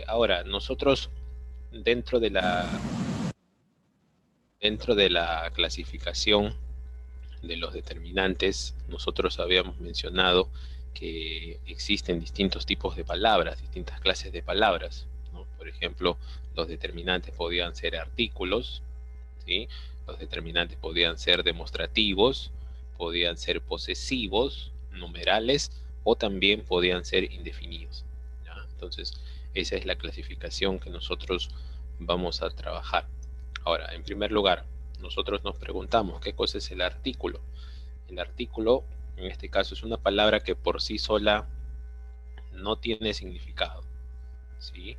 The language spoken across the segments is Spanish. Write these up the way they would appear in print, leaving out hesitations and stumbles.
Ahora, nosotros dentro de la clasificación de los determinantes, nosotros habíamos mencionado que existen distintos tipos de palabras, distintas clases de palabras, ¿no? Por ejemplo, los determinantes podían ser artículos, ¿sí? Los determinantes podían ser demostrativos, podían ser posesivos, numerales, o también podían ser indefinidos, ¿ya? Entonces, esa es la clasificación que nosotros vamos a trabajar. Ahora, en primer lugar, nosotros nos preguntamos, ¿qué cosa es el artículo? El artículo, en este caso, es una palabra que por sí sola no tiene significado, ¿sí?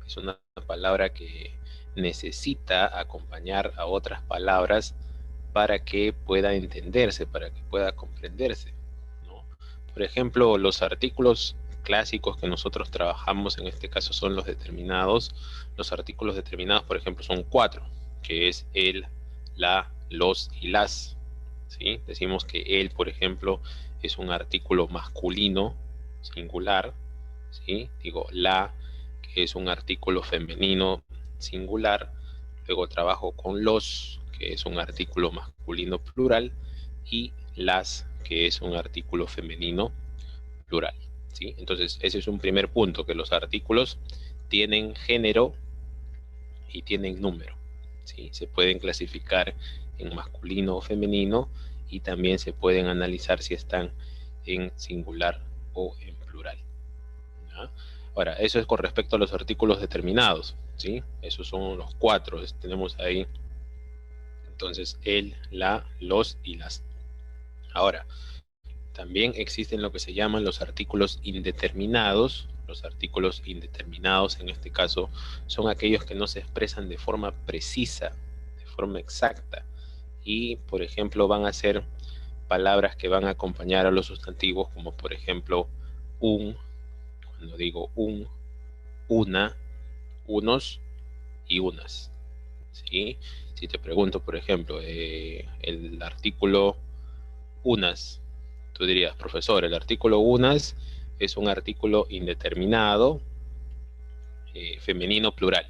Es una palabra que necesita acompañar a otras palabras para que pueda entenderse, para que pueda comprenderse, ¿no? Por ejemplo, los artículos clásicos que nosotros trabajamos, en este caso son los determinados. Los artículos determinados, por ejemplo, son 4, que es el, la, los y las, ¿sí? Decimos que el, por ejemplo, es un artículo masculino singular, ¿sí? Digo, la, que es un artículo femenino singular. Luego trabajo con los, que es un artículo masculino plural, y las, que es un artículo femenino plural, ¿sí? Entonces, ese es un primer punto, que los artículos tienen género y tienen número, ¿sí? Se pueden clasificar en masculino o femenino, y también se pueden analizar si están en singular o en plural, ¿ya? Ahora, eso es con respecto a los artículos determinados, ¿sí? Esos son los 4, tenemos ahí entonces el, la, los y las. Ahora, también existen lo que se llaman los artículos indeterminados. Los artículos indeterminados, en este caso, son aquellos que no se expresan de forma precisa, de forma exacta. Y, por ejemplo, van a ser palabras que van a acompañar a los sustantivos, como por ejemplo, un, cuando digo un, una, unos y unas, ¿sí? Si te pregunto, por ejemplo, el artículo unas, tú dirías, profesor, el artículo unas es un artículo indeterminado, femenino plural,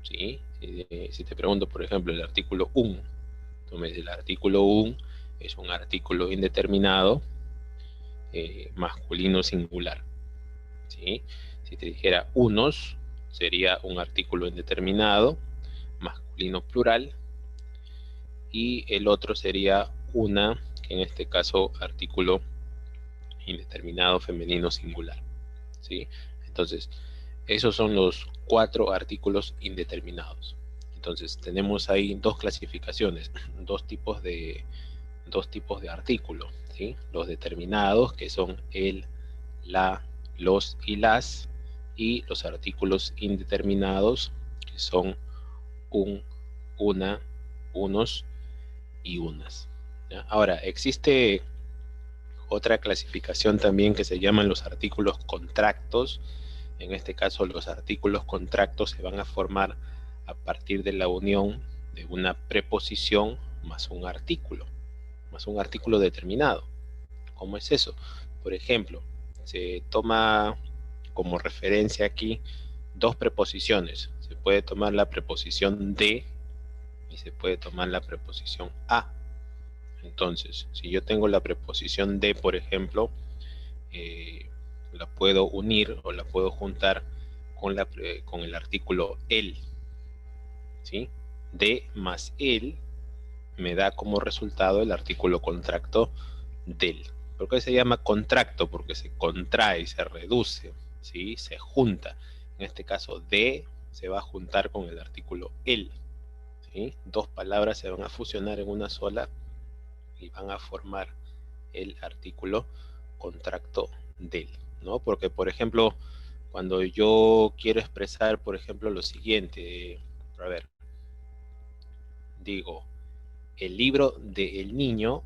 ¿sí? Si te pregunto, por ejemplo, el artículo un, tú me dices, el artículo un es un artículo indeterminado, masculino singular, ¿sí? Si te dijera unos, sería un artículo indeterminado, masculino plural, y el otro sería una, que en este caso artículo indeterminado femenino singular, ¿sí? Entonces, esos son los 4 artículos indeterminados. Entonces, tenemos ahí dos clasificaciones, dos tipos de artículos, ¿sí? Los determinados, que son el, la, los y las, y los artículos indeterminados, que son un, una, unos y unas, ¿ya? Ahora, existe otra clasificación también que se llaman los artículos contractos. En este caso, los artículos contractos se van a formar a partir de la unión de una preposición más un artículo determinado. ¿Cómo es eso? Por ejemplo, se toma como referencia aquí dos preposiciones. Se puede tomar la preposición de y se puede tomar la preposición a. Entonces, si yo tengo la preposición de, por ejemplo, la puedo unir o la puedo juntar con el artículo el, ¿sí? De más el me da como resultado el artículo contracto del. ¿Por qué se llama contracto? Porque se contrae, se reduce, ¿sí? Se junta. En este caso, de se va a juntar con el artículo el, ¿sí? Dos palabras se van a fusionar en una sola y van a formar el artículo contracto del, ¿no? Porque, por ejemplo, cuando yo quiero expresar, por ejemplo, lo siguiente, a ver, digo, el libro del niño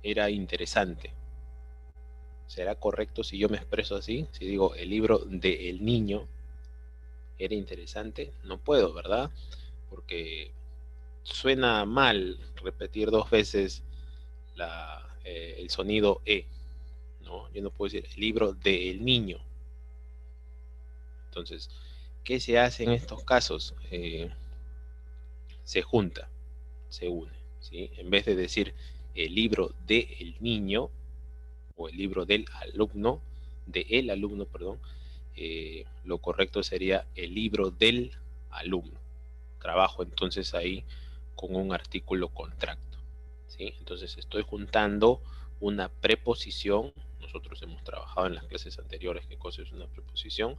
era interesante. ¿Será correcto si yo me expreso así? Si digo, el libro del niño era interesante, no puedo, ¿verdad? Porque suena mal repetir dos veces el sonido E, ¿no? Yo no puedo decir el libro del niño, Entonces, ¿qué se hace en estos casos? Se junta, se une, ¿sí? En vez de decir el libro del niño o el libro del alumno, perdón, lo correcto sería el libro del alumno. Trabajo entonces ahí con un artículo contracto, ¿sí? Entonces estoy juntando una preposición. Nosotros hemos trabajado en las clases anteriores qué cosa es una preposición.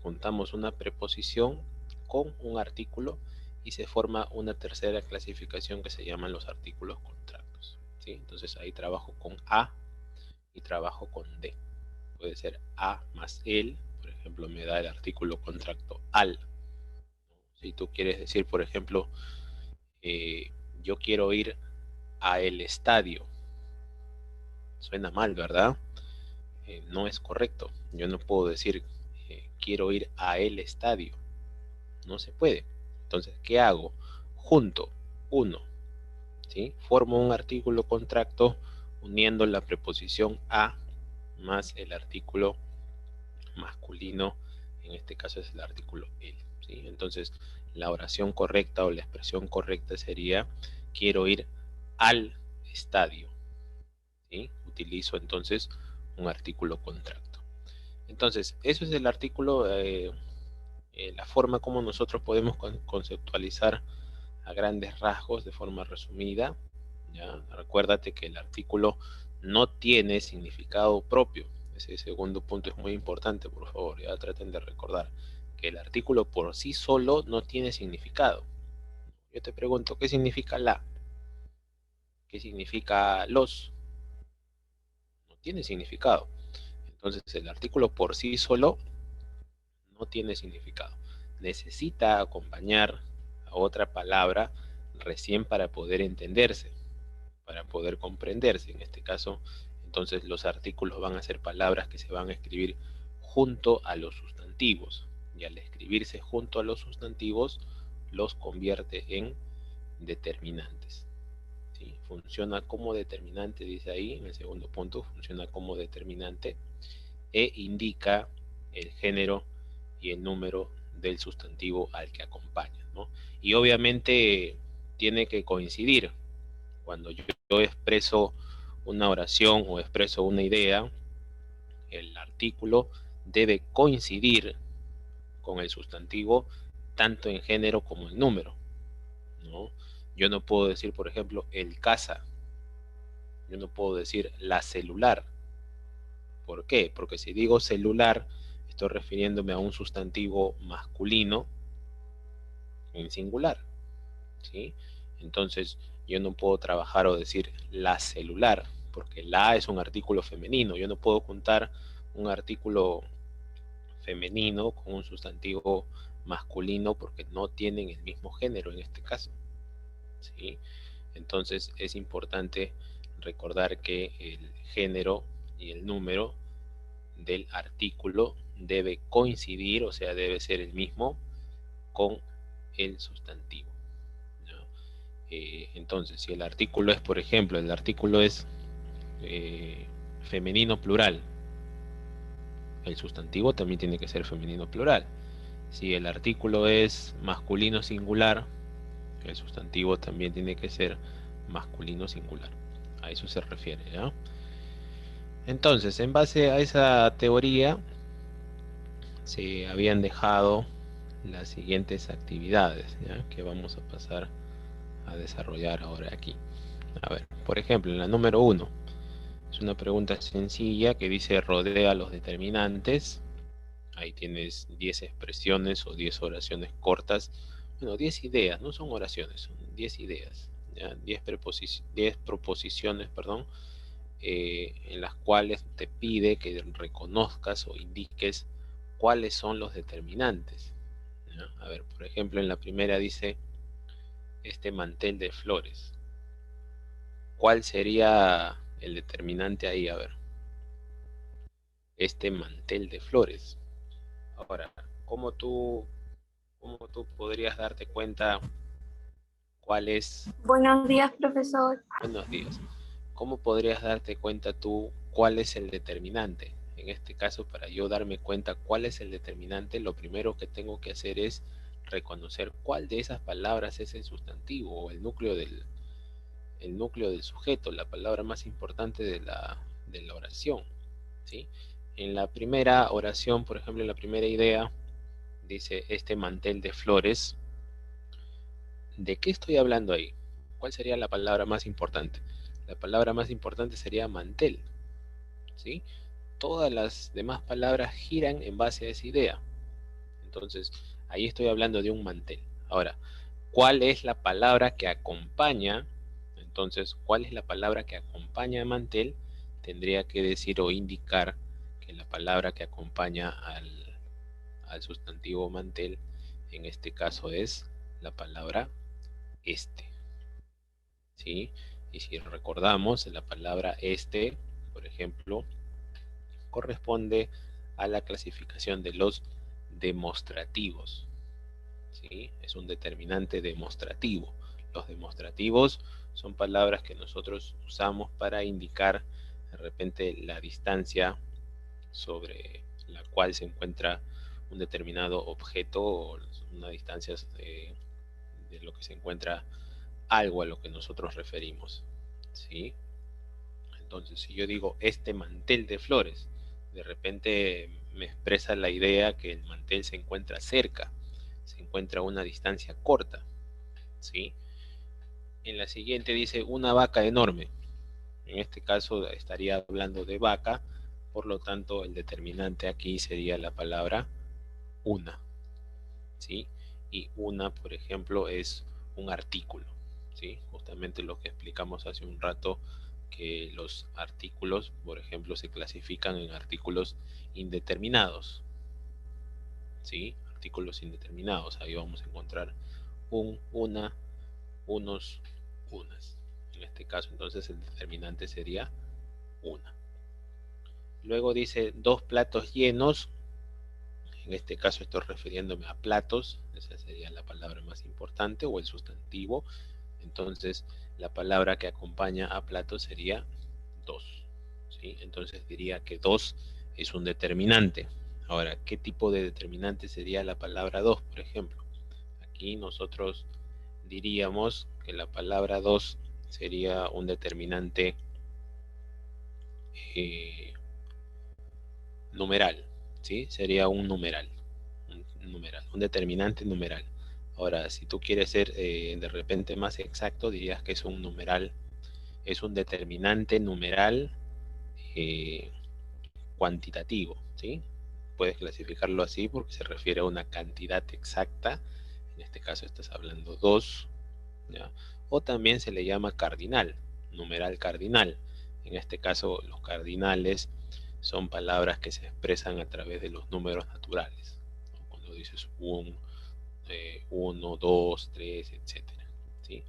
Juntamos una preposición con un artículo y se forma una tercera clasificación que se llaman los artículos contractos, ¿sí? Entonces ahí trabajo con A y trabajo con D. Puede ser A más el, por ejemplo, me da el artículo contracto al. Si tú quieres decir, por ejemplo, yo quiero ir a el estadio. Suena mal, ¿verdad? No es correcto. Yo no puedo decir quiero ir a el estadio. No se puede. Entonces, ¿qué hago? Junto, uno, ¿sí? Formo un artículo contracto uniendo la preposición a más el artículo masculino, en este caso es el artículo el, ¿sí? Entonces, la oración correcta o la expresión correcta sería quiero ir al estadio, ¿sí? Utilizo entonces un artículo contracto. Entonces, eso es el artículo, la forma como nosotros podemos conceptualizar a grandes rasgos de forma resumida, ¿ya? Recuérdate que el artículo no tiene significado propio. Ese segundo punto es muy importante, por favor, ya traten de recordar que el artículo por sí solo no tiene significado. Yo te pregunto, ¿qué significa la? ¿Qué significa los? No tiene significado. Entonces el artículo por sí solo no tiene significado. Necesita acompañar a otra palabra recién para poder entenderse, para poder comprenderse. En este caso, entonces los artículos van a ser palabras que se van a escribir junto a los sustantivos. Y al escribirse junto a los sustantivos, los convierte en determinantes. ¿Sí? Funciona como determinante, dice ahí en el segundo punto, funciona como determinante e indica el género y el número del sustantivo al que acompaña, ¿no? Y obviamente tiene que coincidir. Cuando yo expreso una oración o expreso una idea, el artículo debe coincidir con el sustantivo tanto en género como en número, ¿no? Yo no puedo decir, por ejemplo, el casa. Yo no puedo decir la celular. ¿Por qué? Porque si digo celular, estoy refiriéndome a un sustantivo masculino en singular, ¿sí? Entonces, yo no puedo trabajar o decir la celular, porque la es un artículo femenino. Yo no puedo juntar un artículo femenino con un sustantivo masculino porque no tienen el mismo género en este caso, ¿sí? Entonces, es importante recordar que el género y el número del artículo debe coincidir, o sea, debe ser el mismo con el sustantivo, ¿no? Entonces, si el artículo es, por ejemplo, el artículo es femenino plural, el sustantivo también tiene que ser femenino plural. Si el artículo es masculino singular, el sustantivo también tiene que ser masculino singular. A eso se refiere, ¿ya? Entonces, en base a esa teoría, se habían dejado las siguientes actividades, ¿ya? Que vamos a pasar a desarrollar ahora aquí. A ver, por ejemplo, en la número 1, es una pregunta sencilla que dice rodea los determinantes. Ahí tienes 10 expresiones o 10 oraciones cortas. Bueno, 10 ideas, no son oraciones, son 10 ideas, ¿ya? 10 proposiciones, perdón, en las cuales te pide que reconozcas o indiques cuáles son los determinantes, ¿ya? A ver, por ejemplo, en la primera dice este mantel de flores. ¿Cuál sería el determinante ahí? A ver, este mantel de flores. Ahora, ¿cómo tú podrías darte cuenta cuál es? Buenos días, profesor. Buenos días. ¿Cómo podrías darte cuenta tú cuál es el determinante? en este caso, para yo darme cuenta cuál es el determinante, lo primero que tengo que hacer es reconocer cuál de esas palabras es el sustantivo o el núcleo del sujeto, la palabra más importante de la oración, ¿sí? En la primera oración, por ejemplo, en la primera idea, dice este mantel de flores. ¿De qué estoy hablando ahí? ¿Cuál sería la palabra más importante? La palabra más importante sería mantel, ¿sí? Todas las demás palabras giran en base a esa idea. Entonces, ahí estoy hablando de un mantel. Ahora, ¿cuál es la palabra que acompaña? Entonces, ¿cuál es la palabra que acompaña a mantel? Tendría que decir o indicar que la palabra que acompaña al sustantivo mantel, en este caso es la palabra este, ¿sí? Y si recordamos, la palabra este, por ejemplo, corresponde a la clasificación de los demostrativos, ¿sí? Es un determinante demostrativo. Los demostrativos son palabras que nosotros usamos para indicar de repente la distancia sobre la cual se encuentra un determinado objeto o una distancia de lo que se encuentra algo a lo que nosotros referimos, ¿sí? Entonces, si yo digo este mantel de flores, de repente me expresa la idea que el mantel se encuentra cerca, se encuentra a una distancia corta, ¿sí? En la siguiente dice una vaca enorme. En este caso estaría hablando de vaca, por lo tanto el determinante aquí sería la palabra una, ¿sí? Y una, por ejemplo, es un artículo, ¿sí? Justamente lo que explicamos hace un rato, que los artículos, por ejemplo, se clasifican en artículos indeterminados, ¿sí? Artículos indeterminados, ahí vamos a encontrar un, una, unos, unas. En este caso, entonces, el determinante sería una. Luego dice dos platos llenos. En este caso estoy refiriéndome a platos, esa sería la palabra más importante o el sustantivo. Entonces la palabra que acompaña a platos sería dos, ¿sí? Entonces diría que dos es un determinante. Ahora, ¿qué tipo de determinante sería la palabra dos, por ejemplo? Aquí nosotros diríamos que la palabra dos sería un determinante eh, numeral, ¿sí? Sería un numeral, un determinante numeral. Ahora, si tú quieres ser de repente más exacto, dirías que es un numeral, es un determinante numeral eh, cuantitativo, ¿sí? Puedes clasificarlo así porque se refiere a una cantidad exacta, en este caso estás hablando 2, ¿ya? O también se le llama cardinal, numeral cardinal. En este caso, los cardinales son palabras que se expresan a través de los números naturales, ¿no? Cuando dices 1, 2, 3, etcétera, ¿sí?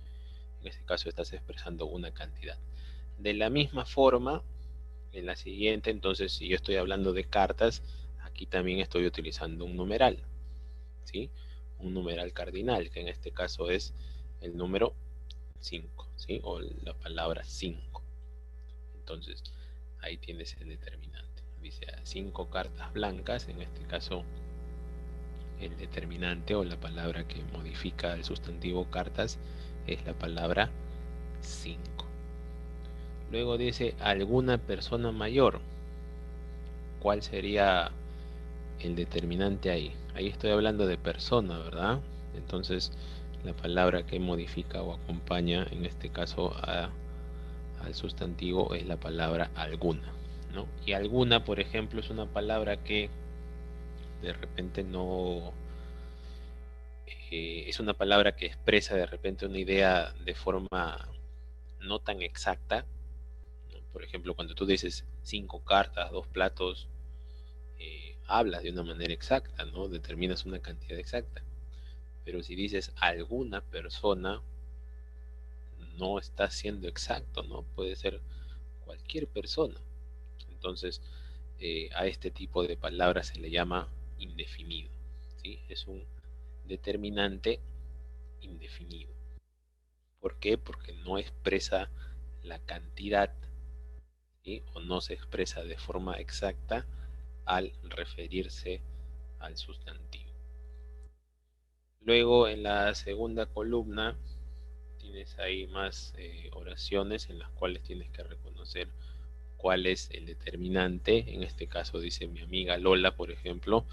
En este caso estás expresando una cantidad. De la misma forma, en la siguiente, entonces, si yo estoy hablando de cartas, aquí también estoy utilizando un numeral, ¿sí? Un numeral cardinal, que en este caso es el número 5, ¿sí? O la palabra 5. Entonces, ahí tienes el determinante. Dice 5 cartas blancas, en este caso el determinante o la palabra que modifica el sustantivo cartas es la palabra 5. Luego dice alguna persona mayor. ¿Cuál sería el determinante ahí? Ahí estoy hablando de persona, ¿verdad? Entonces la palabra que modifica o acompaña en este caso al sustantivo es la palabra alguna, ¿no? Y alguna, por ejemplo, es una palabra que de repente no es una palabra que expresa de repente una idea de forma no tan exacta, ¿no? Por ejemplo, cuando tú dices 5 cartas, 2 platos, hablas de una manera exacta, ¿no? Determinas una cantidad exacta. Pero si dices alguna persona, no está siendo exacto, ¿no? Puede ser cualquier persona. Entonces, a este tipo de palabras se le llama indefinido, ¿sí? Es un determinante indefinido. ¿Por qué? Porque no expresa la cantidad, ¿sí? O no se expresa de forma exacta al referirse al sustantivo. Luego en la segunda columna tienes ahí más oraciones en las cuales tienes que reconocer cuál es el determinante. En este caso dice mi amiga Lola, por ejemplo.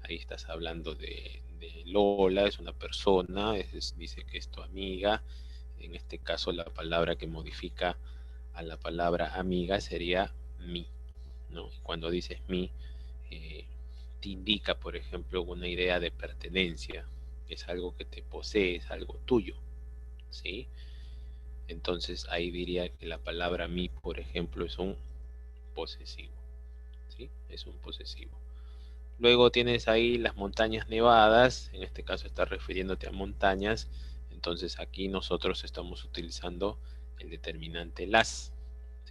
Ahí estás hablando de Lola, es una persona, dice que es tu amiga. En este caso la palabra que modifica a la palabra amiga sería mi, ¿no? Cuando dices mi, eh, te indica, por ejemplo, una idea de pertenencia. Es algo que te posee, es algo tuyo, ¿sí? Entonces ahí diría que la palabra mi, por ejemplo, es un posesivo, ¿sí? Es un posesivo. Luego tienes ahí las montañas nevadas, en este caso estás refiriéndote a montañas, entonces aquí nosotros estamos utilizando el determinante las,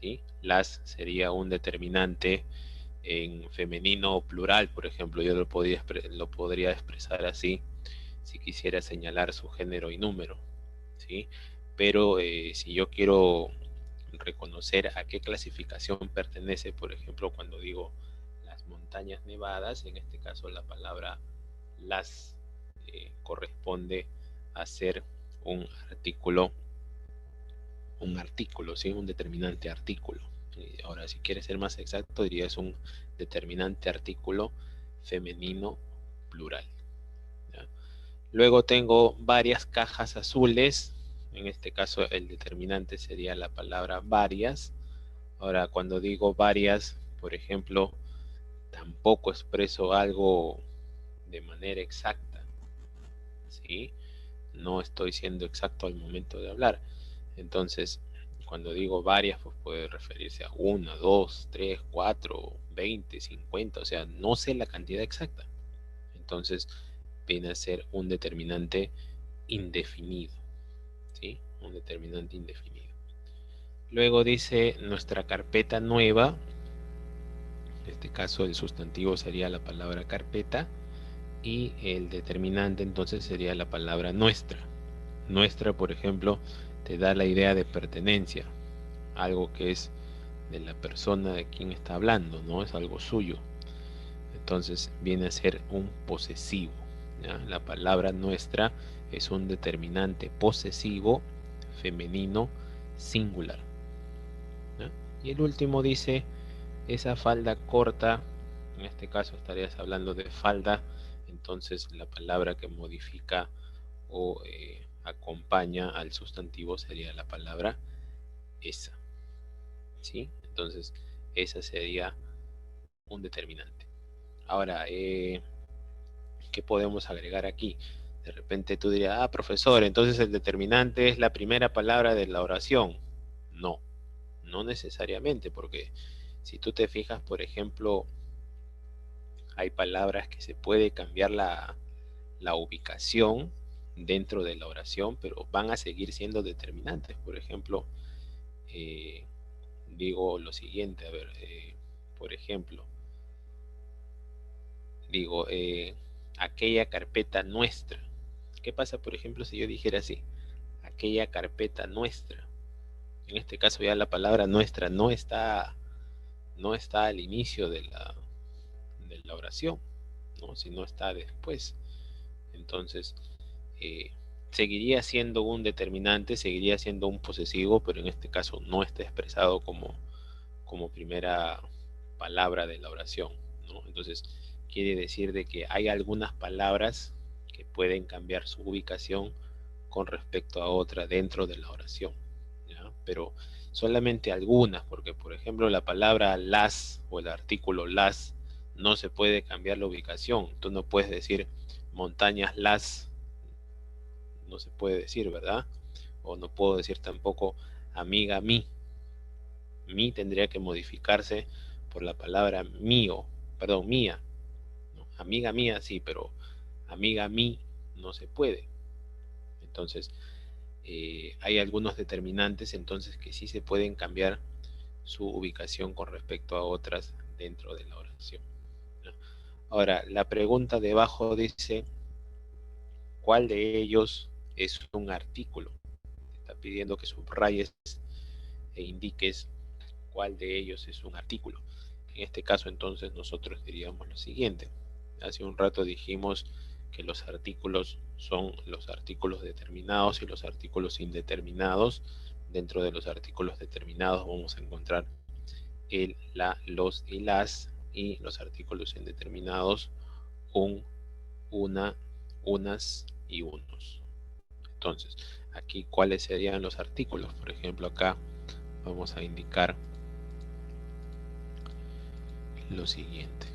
¿sí? Las sería un determinante en femenino o plural, por ejemplo, yo lo podría expresar así si quisiera señalar su género y número, ¿sí? Pero si yo quiero reconocer a qué clasificación pertenece, por ejemplo, cuando digo las montañas nevadas, en este caso la palabra las corresponde a ser un artículo, ¿sí? Un determinante artículo. Ahora, si quieres ser más exacto, diría es un determinante artículo femenino plural, ¿ya? Luego tengo varias cajas azules. En este caso el determinante sería la palabra varias. Ahora, cuando digo varias, por ejemplo, tampoco expreso algo de manera exacta, ¿sí? No estoy siendo exacto al momento de hablar. Entonces, cuando digo varias, pues puede referirse a una, dos, tres, cuatro, 20, 50, o sea, no sé la cantidad exacta. Entonces, viene a ser un determinante indefinido, ¿sí? Un determinante indefinido. Luego dice nuestra carpeta nueva. En este caso el sustantivo sería la palabra carpeta y el determinante entonces sería la palabra nuestra. Nuestra, por ejemplo, te da la idea de pertenencia, algo que es de la persona de quien está hablando, ¿no? Es algo suyo. Entonces viene a ser un posesivo, ¿ya? La palabra nuestra es un determinante posesivo femenino singular, ¿ya? Y el último dice esa falda corta, en este caso estarías hablando de falda, entonces la palabra que modifica o acompaña al sustantivo sería la palabra esa, ¿sí? Entonces esa sería un determinante. Ahora, ¿qué podemos agregar aquí? De repente tú dirías, ah, profesor, entonces el determinante es la primera palabra de la oración. No, no necesariamente, porque si tú te fijas, por ejemplo, hay palabras que se puede cambiar la ubicación dentro de la oración, pero van a seguir siendo determinantes. Por ejemplo, eh, digo lo siguiente, a ver, por ejemplo, digo, aquella carpeta nuestra. ¿Qué pasa, por ejemplo, si yo dijera así? Aquella carpeta nuestra. En este caso ya la palabra nuestra no está al inicio de la oración, ¿no? Sino está después. Entonces, eh, seguiría siendo un determinante, seguiría siendo un posesivo, pero en este caso no está expresado como primera palabra de la oración, ¿no? Entonces, quiere decir de que hay algunas palabras que pueden cambiar su ubicación con respecto a otra dentro de la oración, ¿ya? Pero solamente algunas, porque por ejemplo la palabra las o el artículo las no se puede cambiar la ubicación. Tú no puedes decir montañas las, no se puede decir, ¿verdad? O no puedo decir tampoco amiga mi. Mi tendría que modificarse por la palabra mío, perdón, mía, ¿no? Amiga mía sí, pero amiga mi no se puede. Entonces, hay algunos determinantes entonces que sí se pueden cambiar su ubicación con respecto a otras dentro de la oración, ¿no? Ahora, la pregunta debajo dice, ¿cuál de ellos es un artículo? Está pidiendo que subrayes e indiques ¿Cuál de ellos es un artículo? En este caso, entonces, nosotros diríamos lo siguiente. Hace un rato dijimos que los artículos son los artículos determinados y los artículos indeterminados. Dentro de los artículos determinados vamos a encontrar el, la, los y las, y los artículos indeterminados un, una, unas y unos. Entonces, aquí, ¿cuáles serían los artículos? Por ejemplo, acá vamos a indicar lo siguiente.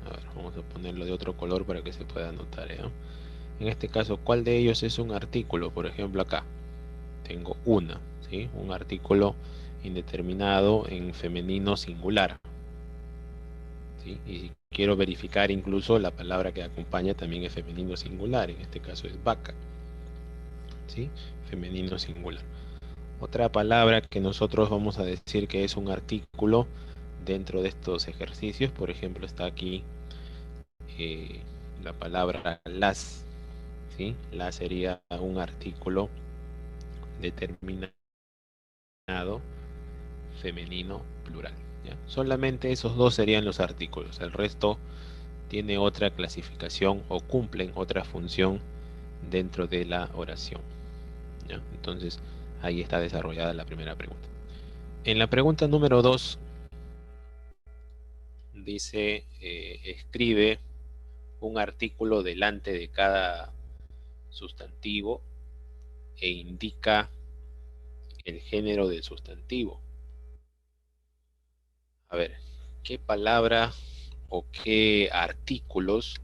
A ver, vamos a ponerlo de otro color para que se pueda notar, ¿eh? En este caso, ¿cuál de ellos es un artículo? Por ejemplo, acá tengo una, ¿sí? Un artículo indeterminado en femenino singular, ¿sí? Y si quiero verificar, incluso la palabra que acompaña también es femenino singular. En este caso es vaca, ¿sí? Femenino singular. Otra palabra que nosotros vamos a decir que es un artículo dentro de estos ejercicios, por ejemplo, está aquí la palabra las, ¿sí? La sería un artículo determinado femenino plural, ¿ya? Solamente esos dos serían los artículos. El resto tiene otra clasificación o cumplen otra función dentro de la oración, ¿ya? Entonces, ahí está desarrollada la primera pregunta. En la pregunta número 2 dice, escribe un artículo delante de cada sustantivo e indica el género del sustantivo. A ver, ¿qué palabra o qué artículos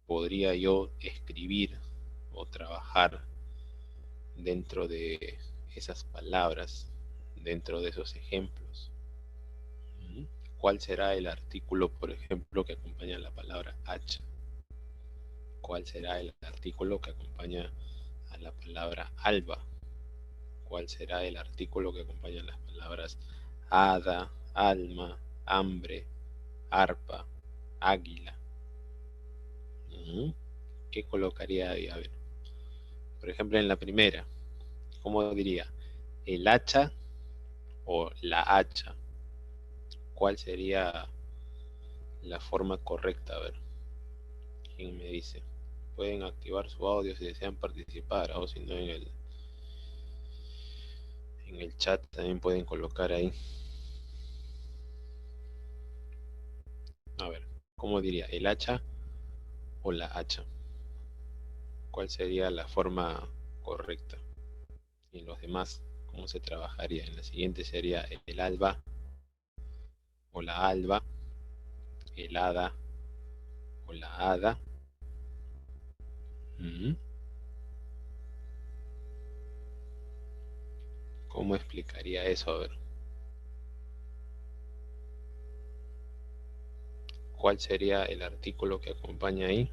podría yo escribir o trabajar dentro de esas palabras, dentro de esos ejemplos? ¿Cuál será el artículo, por ejemplo, que acompaña la palabra hacha? ¿Cuál será el artículo que acompaña a la palabra alba? ¿Cuál será el artículo que acompaña las palabras hada, alma, hambre, arpa, águila? ¿Qué colocaría ahí? A ver, por ejemplo, en la primera, ¿cómo diría? ¿El hacha o la hacha? ¿Cuál sería la forma correcta? A ver, ¿quién me dice? Pueden activar su audio si desean participar, o si no en el chat también pueden colocar ahí. A ver, ¿cómo diría? ¿El hacha o la hacha? ¿Cuál sería la forma correcta? Y en los demás, ¿cómo se trabajaría? En la siguiente sería el alba o la alba, el hada o la hada. ¿Cómo explicaría eso? A ver, ¿cuál sería el artículo que acompaña ahí?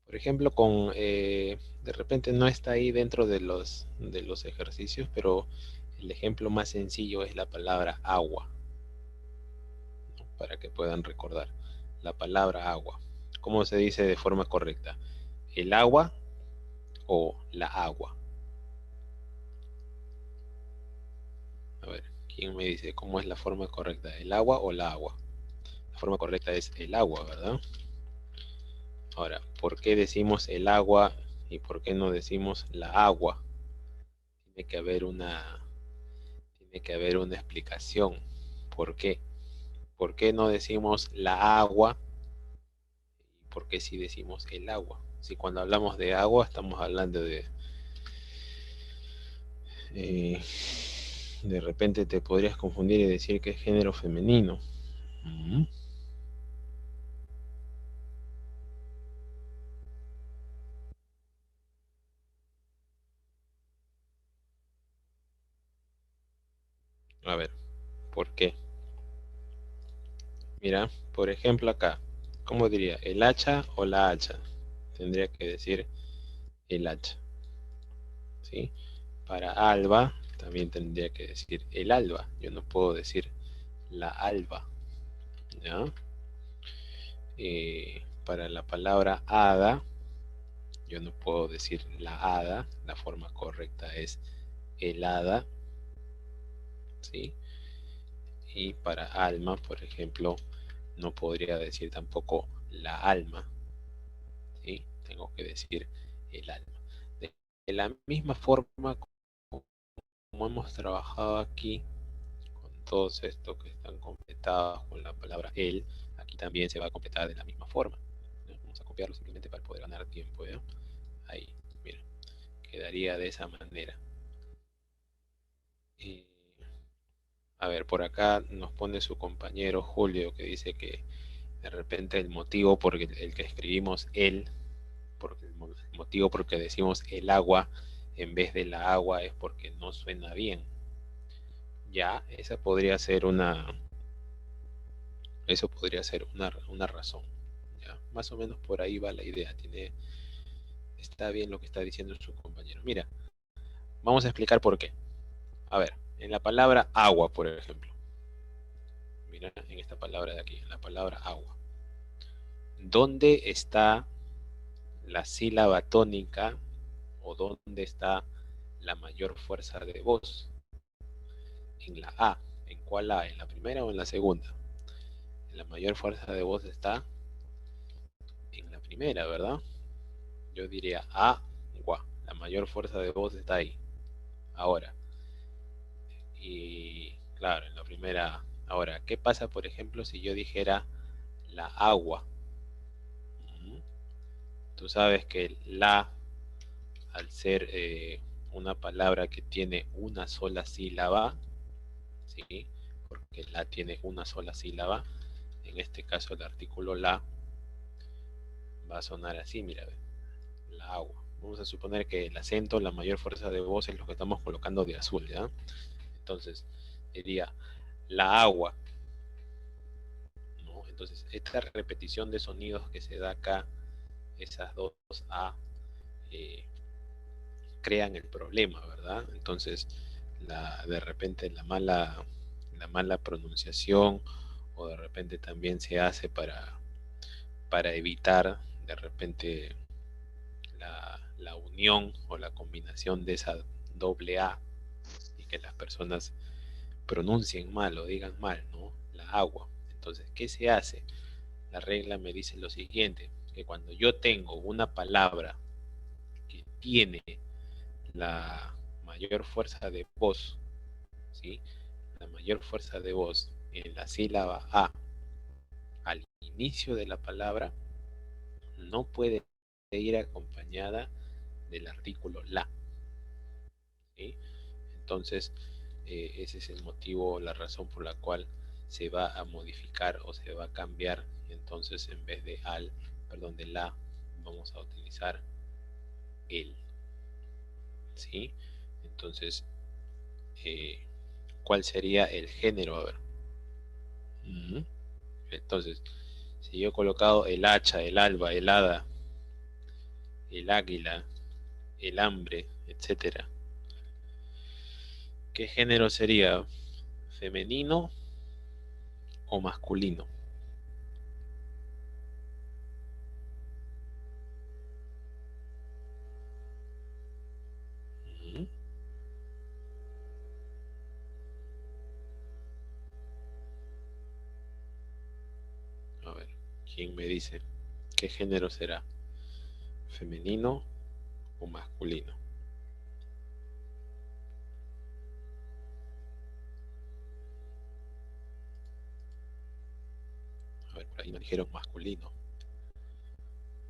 Por ejemplo, de repente no está ahí dentro de los ejercicios, pero el ejemplo más sencillo es la palabra agua, ¿no? Para que puedan recordar. La palabra agua. ¿Cómo se dice de forma correcta? ¿El agua o la agua? A ver, ¿quién me dice cómo es la forma correcta? ¿El agua o la agua? La forma correcta es el agua, ¿verdad? Ahora, ¿por qué decimos el agua y por qué no decimos la agua? Tiene que haber tiene que haber una explicación. ¿Por qué? ¿Por qué no decimos la agua? ¿Y por qué sí decimos el agua? Si cuando hablamos de agua estamos hablando eh, de repente te podrías confundir y decir que es género femenino. A ver, ¿por qué? Mira, por ejemplo acá, ¿cómo diría? ¿El hacha o la hacha? Tendría que decir el hacha, ¿sí? Para alba también tendría que decir el alba. Yo no puedo decir la alba, ¿ya? Para la palabra hada, yo no puedo decir la hada. La forma correcta es helada, ¿sí? Y para alma, por ejemplo, no podría decir tampoco la alma, ¿sí? Tengo que decir el alma. De la misma forma como hemos trabajado aquí, con todos estos que están completados con la palabra el, aquí también se va a completar de la misma forma, ¿no? Vamos a copiarlo simplemente para poder ganar tiempo, ¿ya? Ahí, mira, quedaría de esa manera. Y, a ver, por acá nos pone su compañero Julio que dice que de repente el motivo por el que escribimos el, porque el motivo por el que decimos el agua en vez de la agua es porque no suena bien. Ya, esa podría ser eso podría ser una razón. Ya, más o menos por ahí va la idea. Está bien lo que está diciendo su compañero. Mira, vamos a explicar por qué. A ver, en la palabra agua, por ejemplo. Mira, en esta palabra de aquí, en la palabra agua. ¿Dónde está la sílaba tónica o dónde está la mayor fuerza de voz? En la A. ¿En cuál A? ¿En la primera o en la segunda? La mayor fuerza de voz está en la primera, ¿verdad? Yo diría agua. La mayor fuerza de voz está ahí. Ahora. Y claro, en la primera. Ahora, ¿qué pasa, por ejemplo, si yo dijera la agua? Tú sabes que la, al ser una palabra que tiene una sola sílaba, ¿sí? Porque la tiene una sola sílaba, en este caso el artículo la va a sonar así, mira, la agua. Vamos a suponer que el acento, la mayor fuerza de voz es lo que estamos colocando de azul, ¿ya? Entonces, diría la agua, ¿no? Entonces, esta repetición de sonidos que se da acá, esas dos A, eh, crean el problema, ¿verdad? Entonces, de repente la mala pronunciación o de repente también se hace para evitar de repente la unión o la combinación de esa doble A y que las personas pronuncien mal o digan mal, ¿no? La agua. Entonces, ¿qué se hace? La regla me dice lo siguiente, que cuando yo tengo una palabra que tiene la mayor fuerza de voz, ¿sí? La mayor fuerza de voz en la sílaba A al inicio de la palabra no puede ir acompañada del artículo la, ¿sí? Entonces, ese es el motivo, la razón por la cual se va a modificar o se va a cambiar. Entonces, en vez de al, perdón, de la, vamos a utilizar el, ¿sí? Entonces, ¿cuál sería el género? A ver. Entonces, si yo he colocado el hacha, el alba, el hada, el águila, el hambre, etcétera, ¿qué género sería? ¿Femenino o masculino? Ujú. A ver, ¿quién me dice qué género será? ¿Femenino o masculino? A ver, por ahí me dijeron masculino.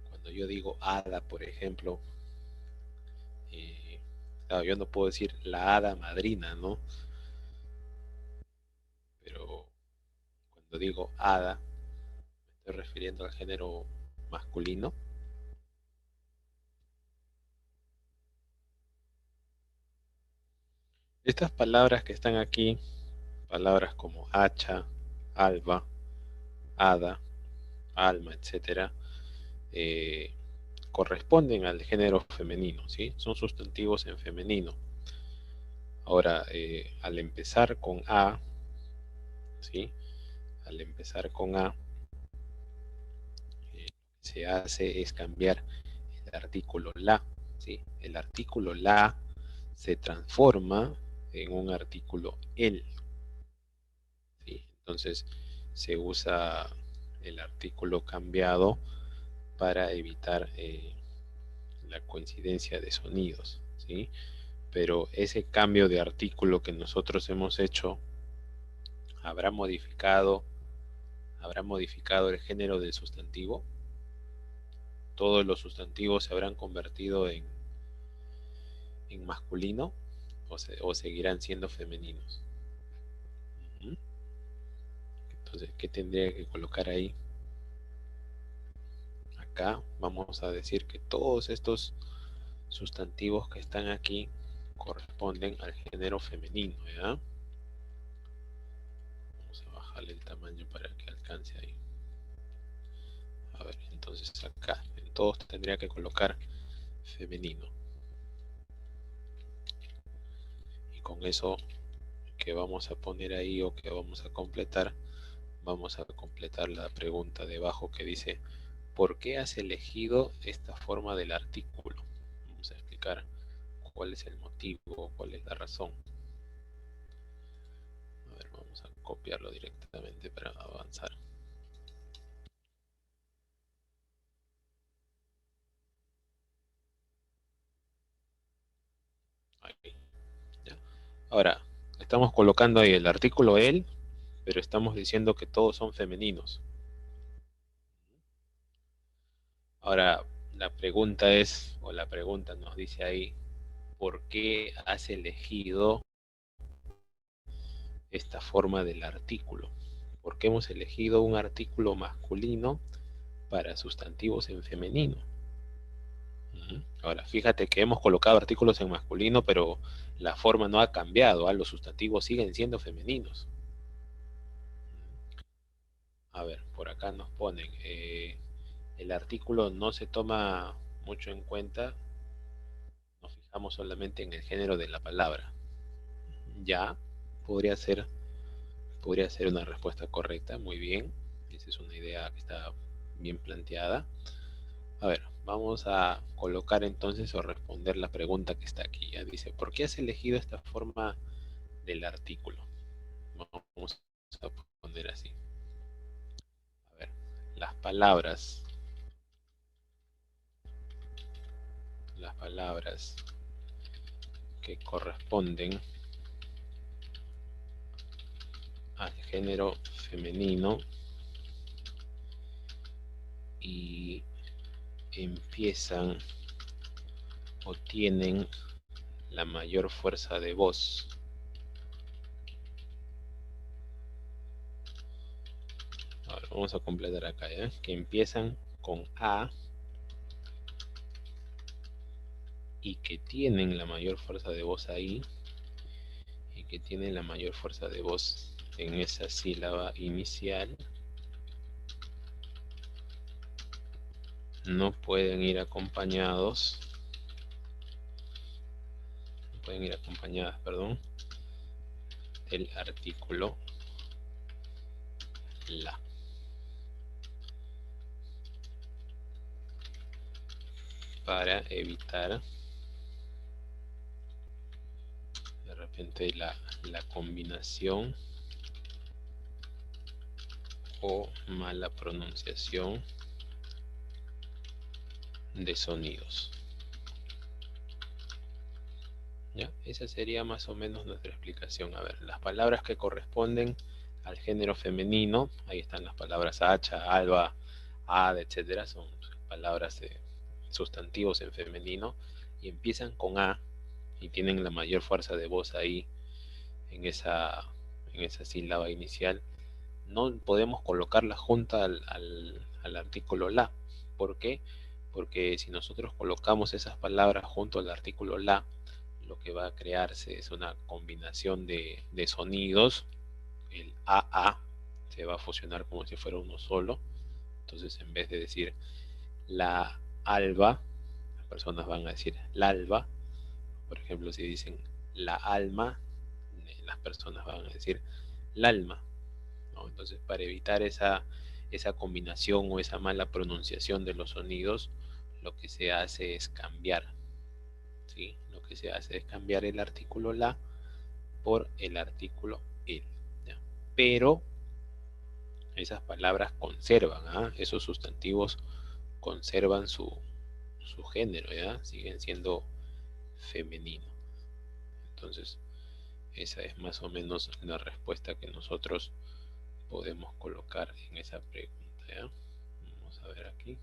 Cuando yo digo hada, por ejemplo, claro, yo no puedo decir la hada madrina, ¿no? Pero cuando digo hada, me estoy refiriendo al género masculino. Estas palabras que están aquí, palabras como hacha, alba, hada, alma, etcétera, eh, corresponden al género femenino, ¿sí? Son sustantivos en femenino. Ahora, al empezar con A, ¿sí? Al empezar con A, lo que se hace es cambiar el artículo la, ¿sí? El artículo la se transforma en un artículo el. ¿Sí? Entonces se usa el artículo cambiado para evitar la coincidencia de sonidos, ¿sí? Pero ese cambio de artículo que nosotros hemos hecho habrá modificado el género del sustantivo. Todos los sustantivos se habrán convertido en masculino o seguirán siendo femeninos. Entonces, ¿qué tendría que colocar ahí? Acá vamos a decir que todos estos sustantivos que están aquí corresponden al género femenino, ¿ya? Vamos a bajarle el tamaño para que alcance ahí. A ver, entonces acá en todos tendría que colocar femenino. Y con eso que vamos a poner ahí o que vamos a completar la pregunta debajo que dice: ¿por qué has elegido esta forma del artículo? Vamos a explicar cuál es el motivo, cuál es la razón. A ver, vamos a copiarlo directamente para avanzar. Ahí, ¿ya? Ahora, estamos colocando ahí el artículo él, pero estamos diciendo que todos son femeninos. Ahora, la pregunta nos dice ahí: ¿por qué has elegido esta forma del artículo? ¿Por qué hemos elegido un artículo masculino para sustantivos en femenino? Ahora, fíjate que hemos colocado artículos en masculino, pero la forma no ha cambiado, los sustantivos siguen siendo femeninos. A ver, por acá nos ponen, el artículo no se toma mucho en cuenta, nos fijamos solamente en el género de la palabra. Ya, podría ser una respuesta correcta, muy bien. Esa es una idea que está bien planteada. A ver, vamos a colocar entonces o responder la pregunta que está aquí. Ya dice: ¿por qué has elegido esta forma del artículo? Vamos a poner así. A ver, las palabras que corresponden al género femenino y empiezan o tienen la mayor fuerza de voz. Ahora vamos a completar acá, ¿ya? Que empiezan con A y que tienen la mayor fuerza de voz ahí, y que tienen la mayor fuerza de voz en esa sílaba inicial, no pueden ir acompañadas, del artículo la. Para evitar de repente la combinación o mala pronunciación de sonidos. ¿Ya? Esa sería más o menos nuestra explicación. A ver, las palabras que corresponden al género femenino, ahí están las palabras hacha, alba, ad, etcétera, son palabras sustantivos en femenino y empiezan con A y tienen la mayor fuerza de voz ahí en esa sílaba inicial. No podemos colocarla junta al artículo la. ¿Por qué? Porque si nosotros colocamos esas palabras junto al artículo la, lo que va a crearse es una combinación de sonidos. El AA se va a fusionar como si fuera uno solo. Entonces, en vez de decir la alba, las personas van a decir la alba. Por ejemplo, si dicen la alma, las personas van a decir la alma, ¿no? Entonces, para evitar esa combinación o esa mala pronunciación de los sonidos, lo que se hace es cambiar, ¿sí? Lo que se hace es cambiar el artículo la por el artículo el, ¿ya? Pero esas palabras conservan, ¿ah? Esos sustantivos conservan su género, ¿ya? Siguen siendo femenino. Entonces, esa es más o menos la respuesta que nosotros podemos colocar en esa pregunta, ¿ya? Vamos a ver aquí.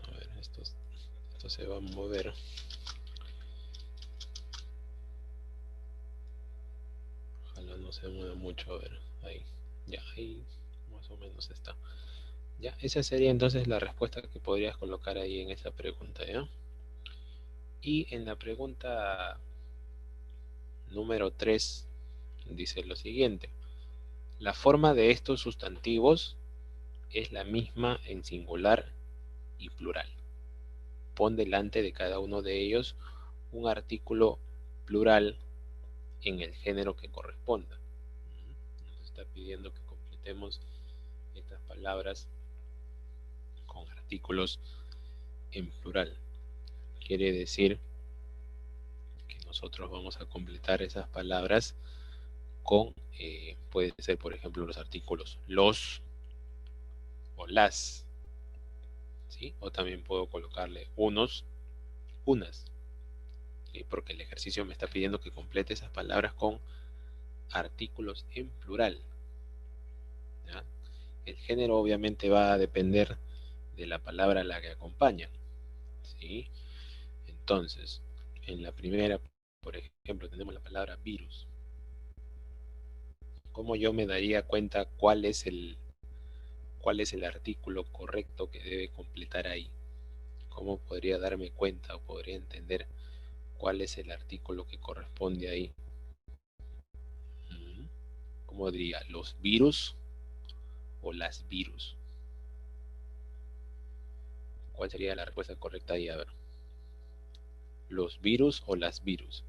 A ver, esto se va a mover. Ojalá no se mueva mucho. A ver, ahí. Ya, ahí más o menos está. Ya, esa sería entonces la respuesta que podrías colocar ahí en esa pregunta, ¿ya? Y en la pregunta número 3 dice lo siguiente. La forma de estos sustantivos es la misma en singular y plural. Pon delante de cada uno de ellos un artículo plural en el género que corresponda. Nos está pidiendo que completemos estas palabras con artículos en plural. Quiere decir que nosotros vamos a completar esas palabras con, puede ser por ejemplo los artículos los o las, ¿sí? O también puedo colocarle unos, unas, ¿sí? Porque el ejercicio me está pidiendo que complete esas palabras con artículos en plural, ¿ya? El género obviamente va a depender de la palabra a la que acompaña, ¿sí? Entonces, en la primera, por ejemplo, tenemos la palabra virus. ¿Cómo yo me daría cuenta cuál es el artículo correcto que debe completar ahí? ¿Cómo podría darme cuenta o podría entender cuál es el artículo que corresponde ahí? ¿Cómo diría? ¿Los virus o las virus? ¿Cuál sería la respuesta correcta ahí? A ver. ¿Los virus o las virus?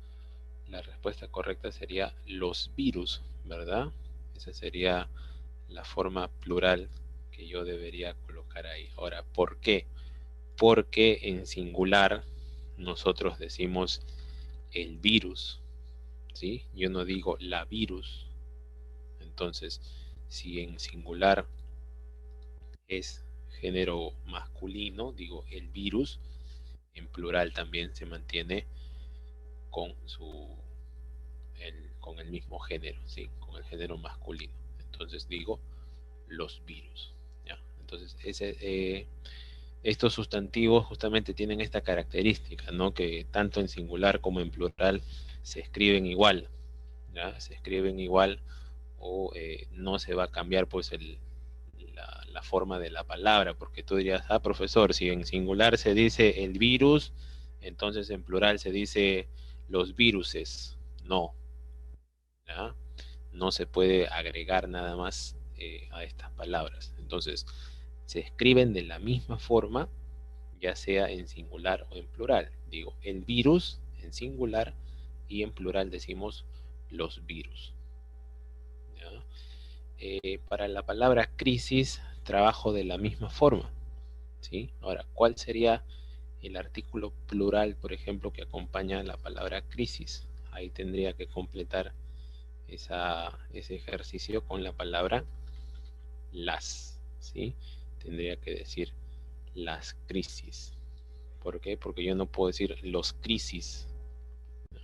La respuesta correcta sería los virus, ¿verdad? Esa sería la forma plural que yo debería colocar ahí. Ahora, ¿por qué? Porque en singular nosotros decimos el virus, ¿sí? Yo no digo la virus. Entonces, si en singular es género masculino, digo el virus, en plural también se mantiene con con el mismo género, ¿sí? Con el género masculino. Entonces digo los virus, ¿ya? Entonces, estos sustantivos justamente tienen esta característica, ¿no? Que tanto en singular como en plural se escriben igual, ¿ya? Se escriben igual o no se va a cambiar pues la forma de la palabra, porque tú dirías, ah, profesor, si en singular se dice el virus, entonces en plural se dice los viruses. No, ¿ya? No se puede agregar nada más a estas palabras. Entonces, se escriben de la misma forma, ya sea en singular o en plural. Digo, el virus en singular y en plural decimos los virus, ¿ya? Para la palabra crisis, trabajo de la misma forma, ¿sí? Ahora, ¿cuál sería el artículo plural, por ejemplo, que acompaña la palabra crisis? Ahí tendría que completar ese ejercicio con la palabra las, ¿sí? Tendría que decir las crisis. ¿Por qué? Porque yo no puedo decir los crisis.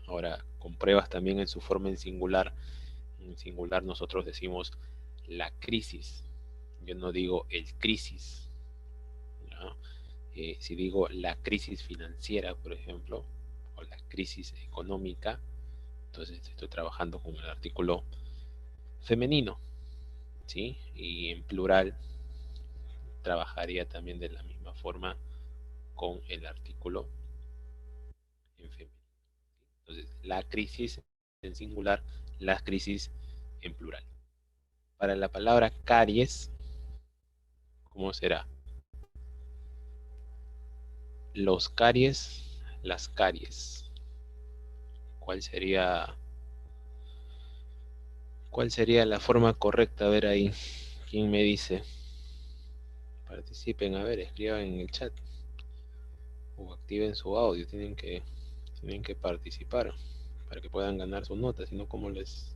Ahora, compruebas también en su forma en singular. En singular nosotros decimos la crisis. Yo no digo el crisis, ¿no? Si digo la crisis financiera, por ejemplo, o la crisis económica, entonces estoy trabajando con el artículo femenino, ¿sí? Y en plural trabajaría también de la misma forma con el artículo en femenino. Entonces, la crisis en singular, las crisis en plural. Para la palabra caries, ¿cómo será? Los caries, las caries. ¿Cuál sería, ¿Cuál sería la forma correcta? A ver ahí, ¿quién me dice? Participen, a ver, escriban en el chat o activen su audio, tienen que participar para que puedan ganar sus notas, sino cómo les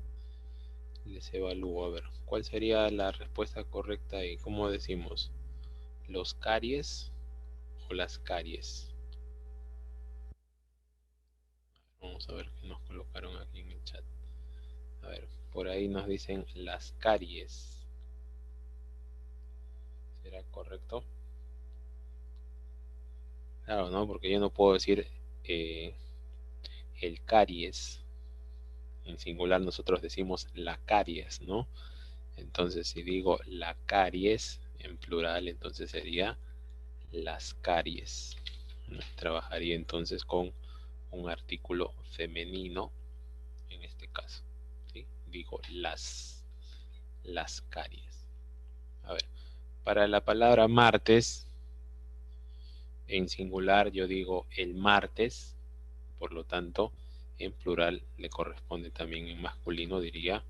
evalúo. A ver, ¿cuál sería la respuesta correcta y cómo decimos? ¿Los caries o las caries? Vamos a ver qué nos colocaron aquí en el chat. A ver, por ahí nos dicen las caries. ¿Será correcto? Claro, ¿no? Porque yo no puedo decir eh, el caries. En singular nosotros decimos la caries, ¿no? Entonces si digo la caries en plural, entonces sería las caries, ¿no? Trabajaría entonces con un artículo femenino en este caso, ¿sí? Digo las caries. A ver, para la palabra martes, en singular yo digo el martes, por lo tanto, en plural le corresponde también en masculino, diría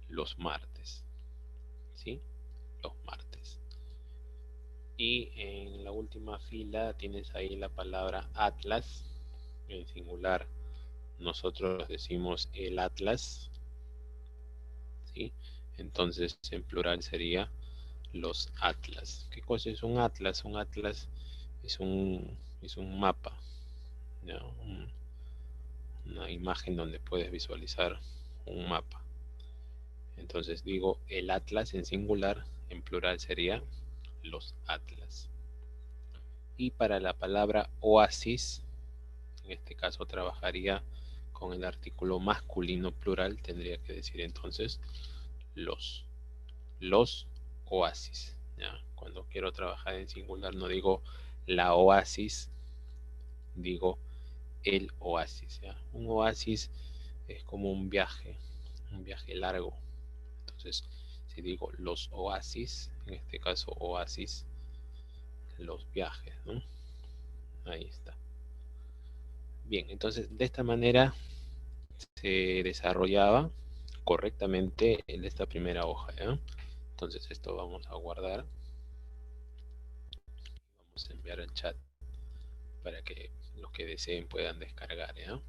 los martes, ¿sí? Los martes. Y en la última fila tienes ahí la palabra atlas, en singular nosotros decimos el atlas, ¿sí? Entonces en plural sería los atlas. ¿Qué cosa es un atlas? Un atlas es un mapa, ¿no? Una imagen donde puedes visualizar un mapa. Entonces digo el atlas en singular, en plural sería los atlas. Y para la palabra oasis, en este caso trabajaría con el artículo masculino plural, tendría que decir entonces los, los oasis, ¿ya? Cuando quiero trabajar en singular no digo la oasis, digo el oasis, ¿ya? Un oasis es como un viaje largo. Entonces, si digo los oasis, en este caso oasis, los viajes, ¿no? Ahí está. Bien, entonces de esta manera se desarrollaba correctamente en esta primera hoja, ¿ya? Entonces esto vamos a guardar, vamos a enviar al chat para que los que deseen puedan descargar, ¿ya?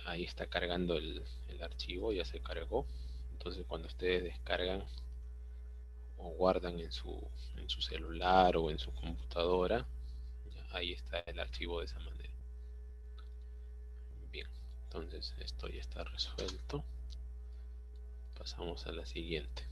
Ahí está cargando el archivo, ya se cargó. Entonces cuando ustedes descargan o guardan en su celular o en su computadora, ahí está el archivo de esa manera. Bien, entonces esto ya está resuelto. Pasamos a la siguiente.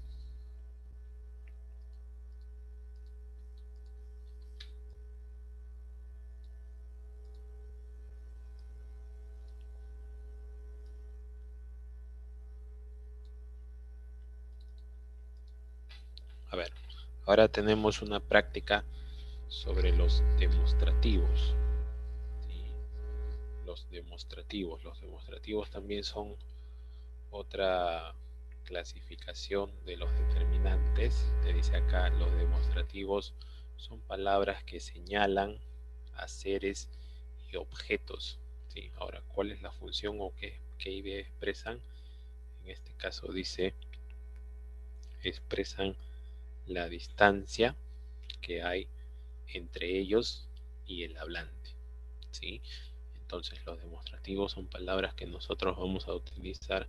A ver, ahora tenemos una práctica sobre los demostrativos, ¿sí? Los demostrativos también son otra clasificación de los determinantes. Te dice acá, los demostrativos son palabras que señalan a seres y objetos, ¿sí? Ahora, ¿cuál es la función o qué idea expresan? En este caso dice, expresan la distancia que hay entre ellos y el hablante, ¿sí? Entonces los demostrativos son palabras que nosotros vamos a utilizar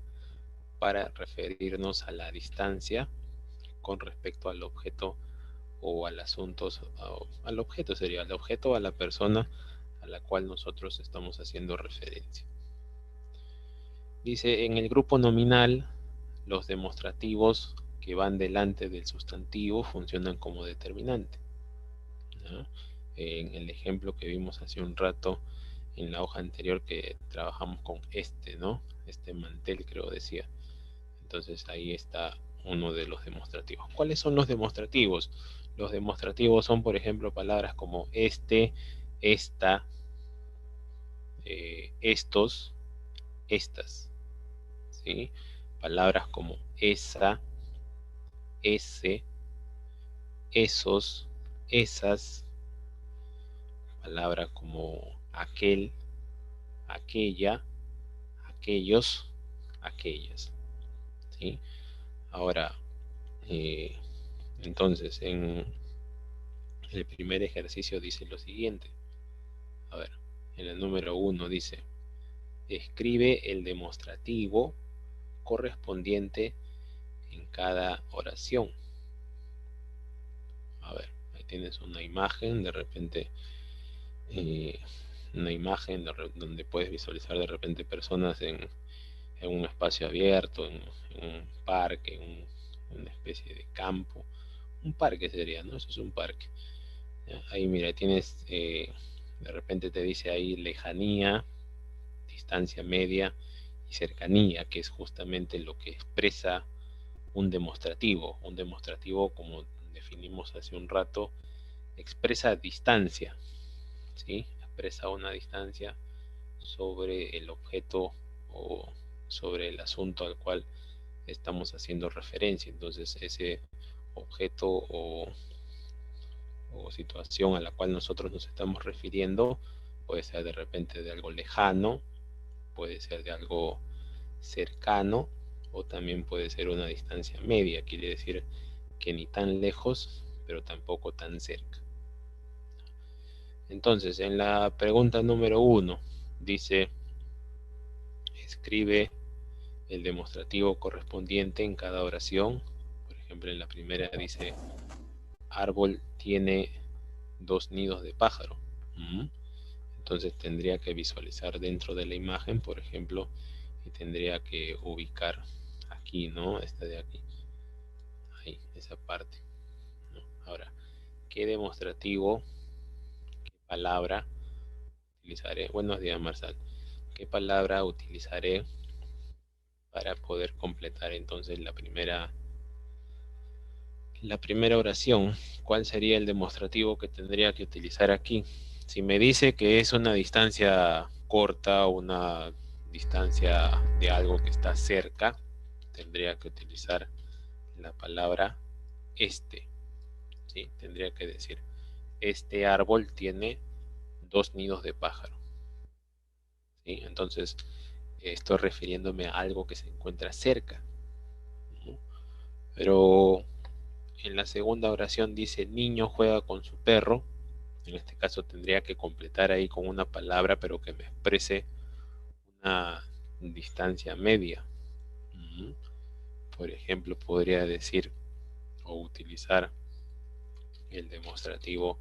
para referirnos a la distancia con respecto al objeto o al asunto, al objeto sería, al objeto o a la persona a la cual nosotros estamos haciendo referencia. Dice, en el grupo nominal, los demostrativos que van delante del sustantivo funcionan como determinante, ¿no? En el ejemplo que vimos hace un rato en la hoja anterior que trabajamos con este, ¿no? Este mantel creo decía. Entonces ahí está uno de los demostrativos. ¿Cuáles son los demostrativos? Los demostrativos son, por ejemplo, palabras como este, esta, estos, estas, ¿sí? Palabras como esa, ese, esos, esas, palabras como aquel, aquella, aquellos, aquellas. ¿Sí? Ahora, entonces, en el primer ejercicio dice lo siguiente. A ver, en el número 1 dice, escribe el demostrativo correspondiente en cada oración. A ver, ahí tienes una imagen, de repente, una imagen donde puedes visualizar de repente personas en un espacio abierto, en un parque, en una especie de campo. Un parque sería, ¿no? Eso es un parque. ¿Ya? Ahí mira, tienes, de repente te dice ahí lejanía, distancia media y cercanía, que es justamente lo que expresa un demostrativo. Un demostrativo, como definimos hace un rato, expresa distancia, ¿sí? Expresa una distancia sobre el objeto o sobre el asunto al cual estamos haciendo referencia. Entonces ese objeto o situación a la cual nosotros nos estamos refiriendo puede ser de repente de algo lejano, puede ser de algo cercano o también puede ser una distancia media, quiere decir que ni tan lejos pero tampoco tan cerca. Entonces, en la pregunta número 1 dice, escribe el demostrativo correspondiente en cada oración. Por ejemplo, en la primera dice, árbol tiene 2 nidos de pájaro. Entonces tendría que visualizar dentro de la imagen, por ejemplo, y tendría que ubicar aquí, ¿no? Esta de aquí. Ahí, esa parte, ¿no? Ahora, ¿qué demostrativo, qué palabra utilizaré? Buenos días, Marsal. ¿Qué palabra utilizaré para poder completar entonces la primera oración? ¿Cuál sería el demostrativo que tendría que utilizar aquí? Si me dice que es una distancia corta, una distancia de algo que está cerca, tendría que utilizar la palabra este, ¿sí? Tendría que decir, este árbol tiene 2 nidos de pájaro, ¿sí? Entonces, estoy refiriéndome a algo que se encuentra cerca, ¿no? Pero en la segunda oración dice, niño juega con su perro. En este caso tendría que completar ahí con una palabra, pero que me exprese una distancia media. Por ejemplo, podría decir o utilizar el demostrativo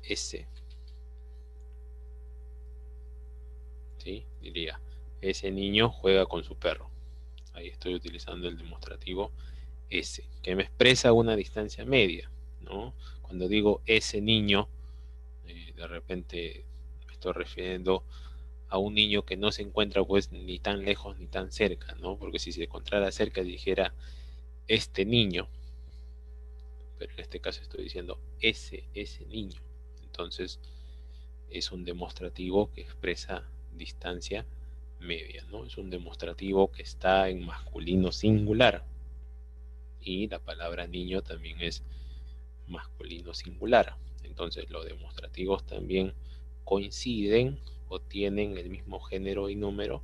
ese. ¿Sí? Diría, ese niño juega con su perro. Ahí estoy utilizando el demostrativo ese, que me expresa una distancia media, ¿no? Cuando digo ese niño, de repente me estoy refiriendo a un niño que no se encuentra pues ni tan lejos ni tan cerca, ¿no? Porque si se encontrara cerca dijera este niño, pero en este caso estoy diciendo ese niño. Entonces es un demostrativo que expresa distancia media, ¿no? Es un demostrativo que está en masculino singular y la palabra niño también es masculino singular. Entonces los demostrativos también coinciden o tienen el mismo género y número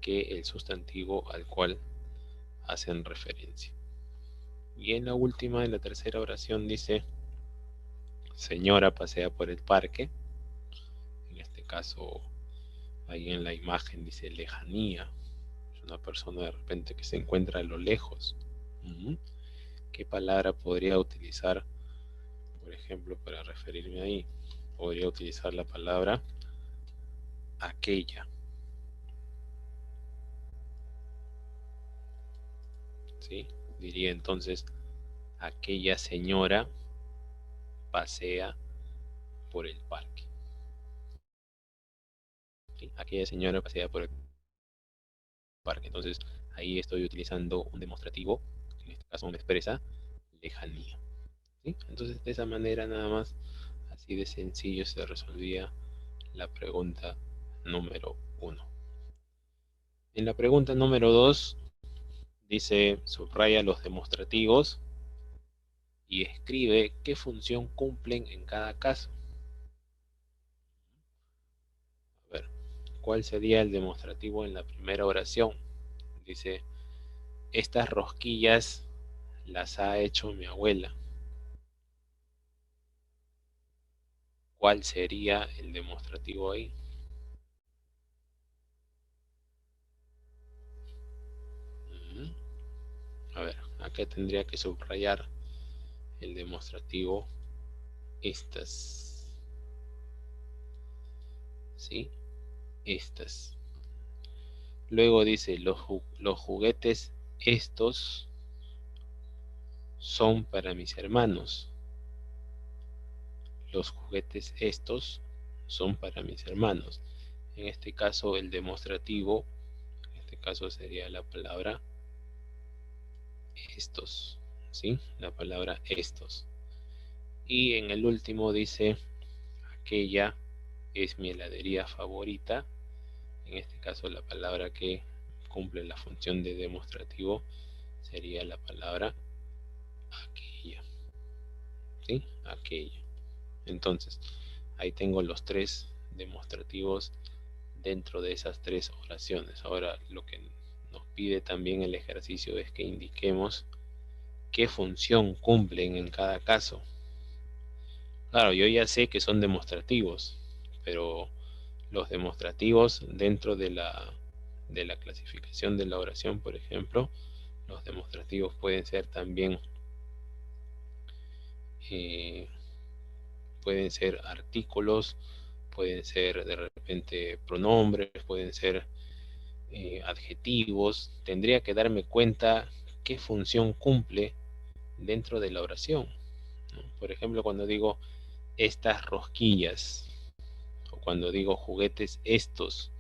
que el sustantivo al cual hacen referencia. Y en la última, en la tercera oración dice, señora pasea por el parque. En este caso, ahí en la imagen dice lejanía. Es una persona de repente que se encuentra a lo lejos. ¿Qué palabra podría utilizar, por ejemplo, para referirme ahí? Podría utilizar la palabra aquella. ¿Sí? Diría entonces, aquella señora pasea por el parque. ¿Sí? Aquella señora pasea por el parque. Entonces, ahí estoy utilizando un demostrativo, que en este caso me expresa lejanía. ¿Sí? Entonces, de esa manera nada más, así de sencillo se resolvía la pregunta número 1. En la pregunta número 2 dice, subraya los demostrativos y escribe qué función cumplen en cada caso. A ver, ¿cuál sería el demostrativo en la primera oración? Dice, estas rosquillas las ha hecho mi abuela. ¿Cuál sería el demostrativo ahí? A ver, acá tendría que subrayar el demostrativo estas. ¿Sí? Estas. Luego dice, los juguetes estos son para mis hermanos. Los juguetes estos son para mis hermanos. En este caso el demostrativo, en este caso sería la palabra estos, ¿sí? La palabra estos. Y en el último dice, aquella es mi heladería favorita. En este caso la palabra que cumple la función de demostrativo sería la palabra aquella, ¿sí? Aquella. Entonces, ahí tengo los tres demostrativos dentro de esas tres oraciones. Ahora, lo que nos pide también el ejercicio es que indiquemos qué función cumplen en cada caso. Claro, yo ya sé que son demostrativos, pero los demostrativos dentro de la clasificación de la oración, por ejemplo, los demostrativos pueden ser también eh, pueden ser artículos, pueden ser de repente pronombres, pueden ser adjetivos. Tendría que darme cuenta qué función cumple dentro de la oración, ¿no? Por ejemplo, cuando digo estas rosquillas o cuando digo juguetes estos,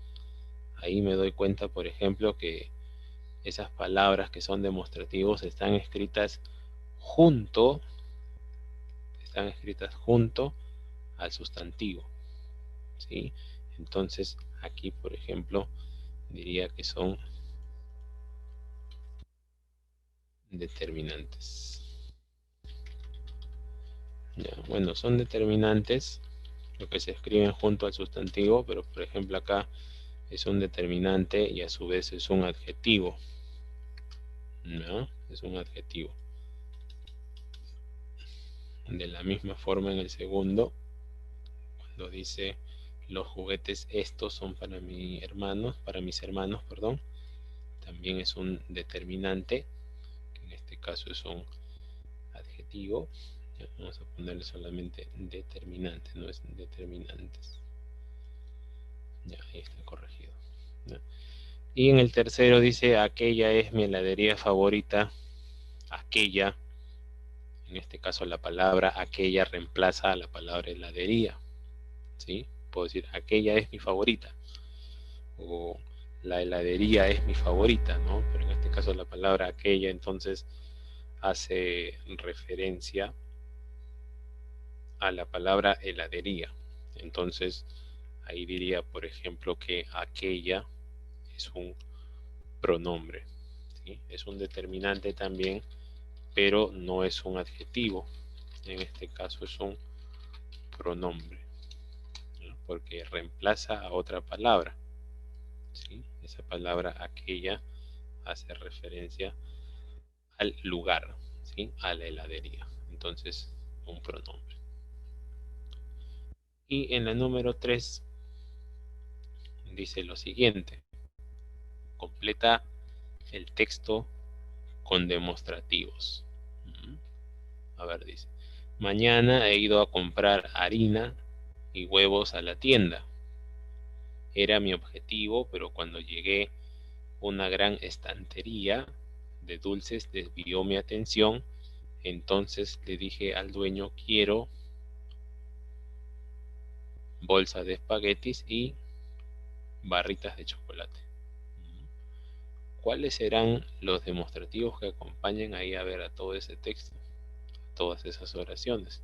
ahí me doy cuenta, por ejemplo, que esas palabras que son demostrativos junto, están escritas junto al sustantivo, ¿sí? Entonces, aquí, por ejemplo, diría que son determinantes. Ya, bueno, son determinantes lo que se escriben junto al sustantivo, pero por ejemplo acá es un determinante y a su vez es un adjetivo, ¿no? Es un adjetivo. De la misma forma en el segundo, cuando dice los juguetes estos son para para mis hermanos, perdón, también es un determinante, que en este caso es un adjetivo. Ya, vamos a ponerle solamente determinante, no es determinantes. Ya, ahí está corregido. Ya. Y en el tercero dice, aquella es mi heladería favorita. Aquella, en este caso la palabra aquella reemplaza a la palabra heladería, ¿sí? Puedo decir, aquella es mi favorita, o la heladería es mi favorita, ¿no? Pero en este caso la palabra aquella entonces hace referencia a la palabra heladería. Entonces ahí diría, por ejemplo, que aquella es un pronombre, ¿sí? Es un determinante también, pero no es un adjetivo. En este caso es un pronombre, ¿no? Porque reemplaza a otra palabra, ¿sí? Esa palabra aquella hace referencia al lugar, ¿sí? A la heladería. Entonces, un pronombre. Y en la número 3 dice lo siguiente: completa el texto con demostrativos. A ver, dice, mañana he ido a comprar harina y huevos a la tienda. Era mi objetivo, pero cuando llegué, una gran estantería de dulces desvió mi atención. Entonces le dije al dueño, quiero bolsa de espaguetis y barritas de chocolate. ¿Cuáles serán los demostrativos que acompañan ahí a ver a todo ese texto, a todas esas oraciones?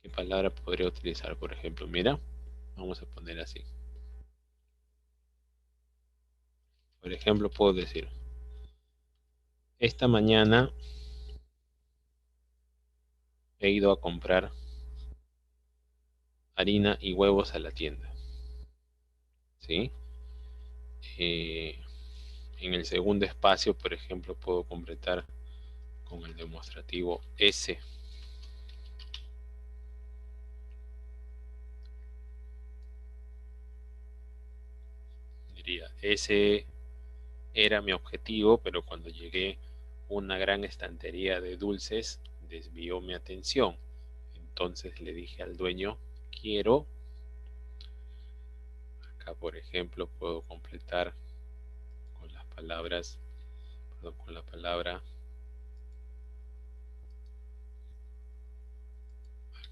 ¿Qué palabra podría utilizar, por ejemplo? Mira, vamos a poner así. Por ejemplo, puedo decir, esta mañana he ido a comprar harina y huevos a la tienda, ¿sí? Eh, en el segundo espacio, por ejemplo, puedo completar con el demostrativo S. Diría, ese era mi objetivo, pero cuando llegué una gran estantería de dulces desvió mi atención. Entonces le dije al dueño, quiero, acá por ejemplo puedo completar con las palabras, perdón, con la palabra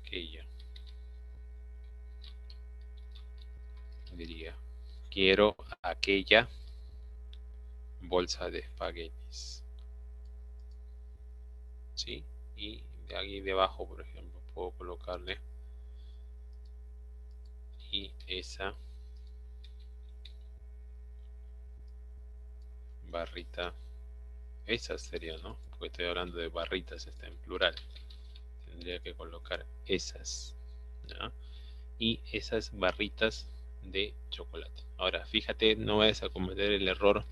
aquella. Diría, quiero aquella bolsa de espaguetis, ¿sí? Y de aquí debajo, por ejemplo, puedo colocarle y esa barrita, esa sería, ¿no? Porque estoy hablando de barritas, está en plural. Tendría que colocar esas, ¿ya? Y esas barritas de chocolate. Ahora, fíjate, no vayas a cometer el error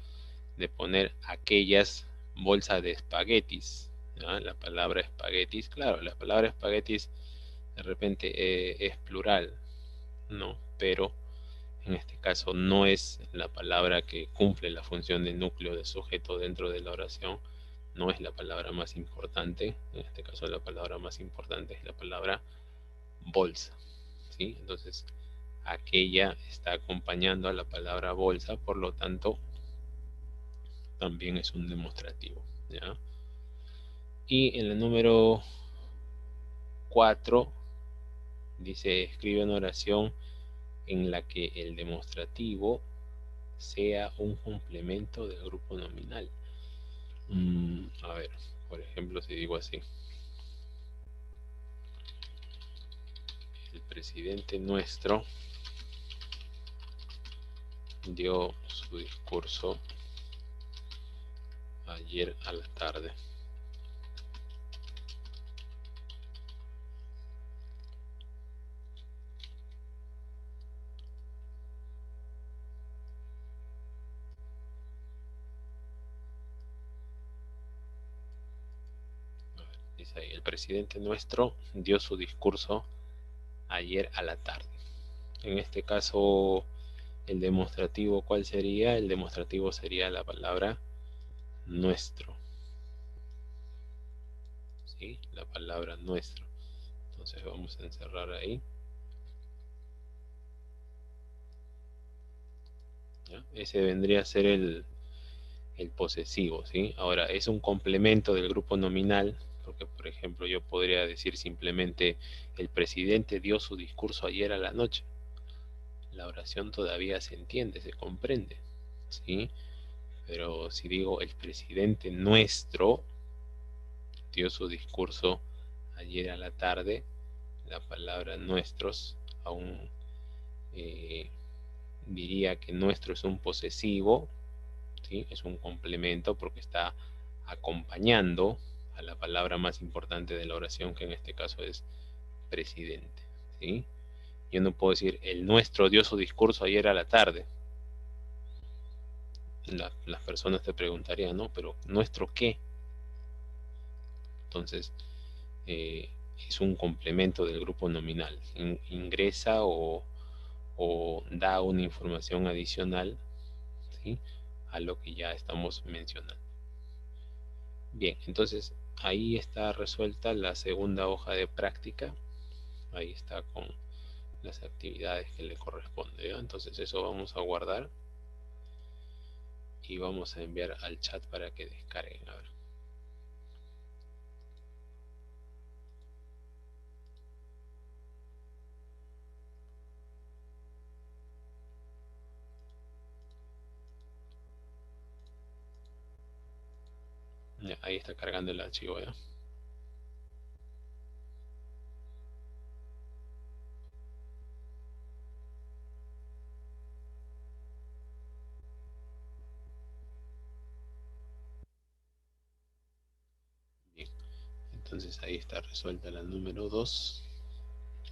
de poner aquellas bolsas de espaguetis, ¿ya? La palabra espaguetis, claro, la palabra espaguetis de repente es plural, ¿no? Pero en este caso no es la palabra que cumple la función de núcleo de sujeto dentro de la oración, no es la palabra más importante, en este caso la palabra más importante es la palabra bolsa, ¿sí? Entonces, aquella está acompañando a la palabra bolsa, por lo tanto, también es un demostrativo, ¿ya? Y en el número 4 dice, escribe una oración en la que el demostrativo sea un complemento del grupo nominal. A ver, por ejemplo, si digo así, el presidente nuestro dio su discurso ayer a la tarde. Dice ahí, el presidente nuestro dio su discurso ayer a la tarde. En este caso, el demostrativo, ¿cuál sería? El demostrativo sería la palabra nuestro, ¿sí? La palabra nuestro. Entonces vamos a encerrar ahí. ¿Ya? Ese vendría a ser el posesivo, ¿sí? Ahora, es un complemento del grupo nominal, porque por ejemplo yo podría decir simplemente, el presidente dio su discurso ayer a la noche. La oración todavía se entiende, se comprende, ¿sí? Pero si digo, el presidente nuestro dio su discurso ayer a la tarde, la palabra nuestros aún eh, diría que nuestro es un posesivo, ¿sí? Es un complemento porque está acompañando a la palabra más importante de la oración, que en este caso es presidente, ¿sí? Yo no puedo decir, el nuestro dio su discurso ayer a la tarde. Las personas te preguntarían, ¿no? Pero ¿nuestro qué? Entonces, eh, es un complemento del grupo nominal. Ingresa o da una información adicional, ¿sí? A lo que ya estamos mencionando. Bien, entonces ahí está resuelta la segunda hoja de práctica. Ahí está con las actividades que le corresponde, ¿ya? Entonces eso vamos a guardar y vamos a enviar al chat para que descarguen. A ver. Ya, ahí está cargando el archivo, ¿ya? Bien, entonces ahí está resuelta la número 2.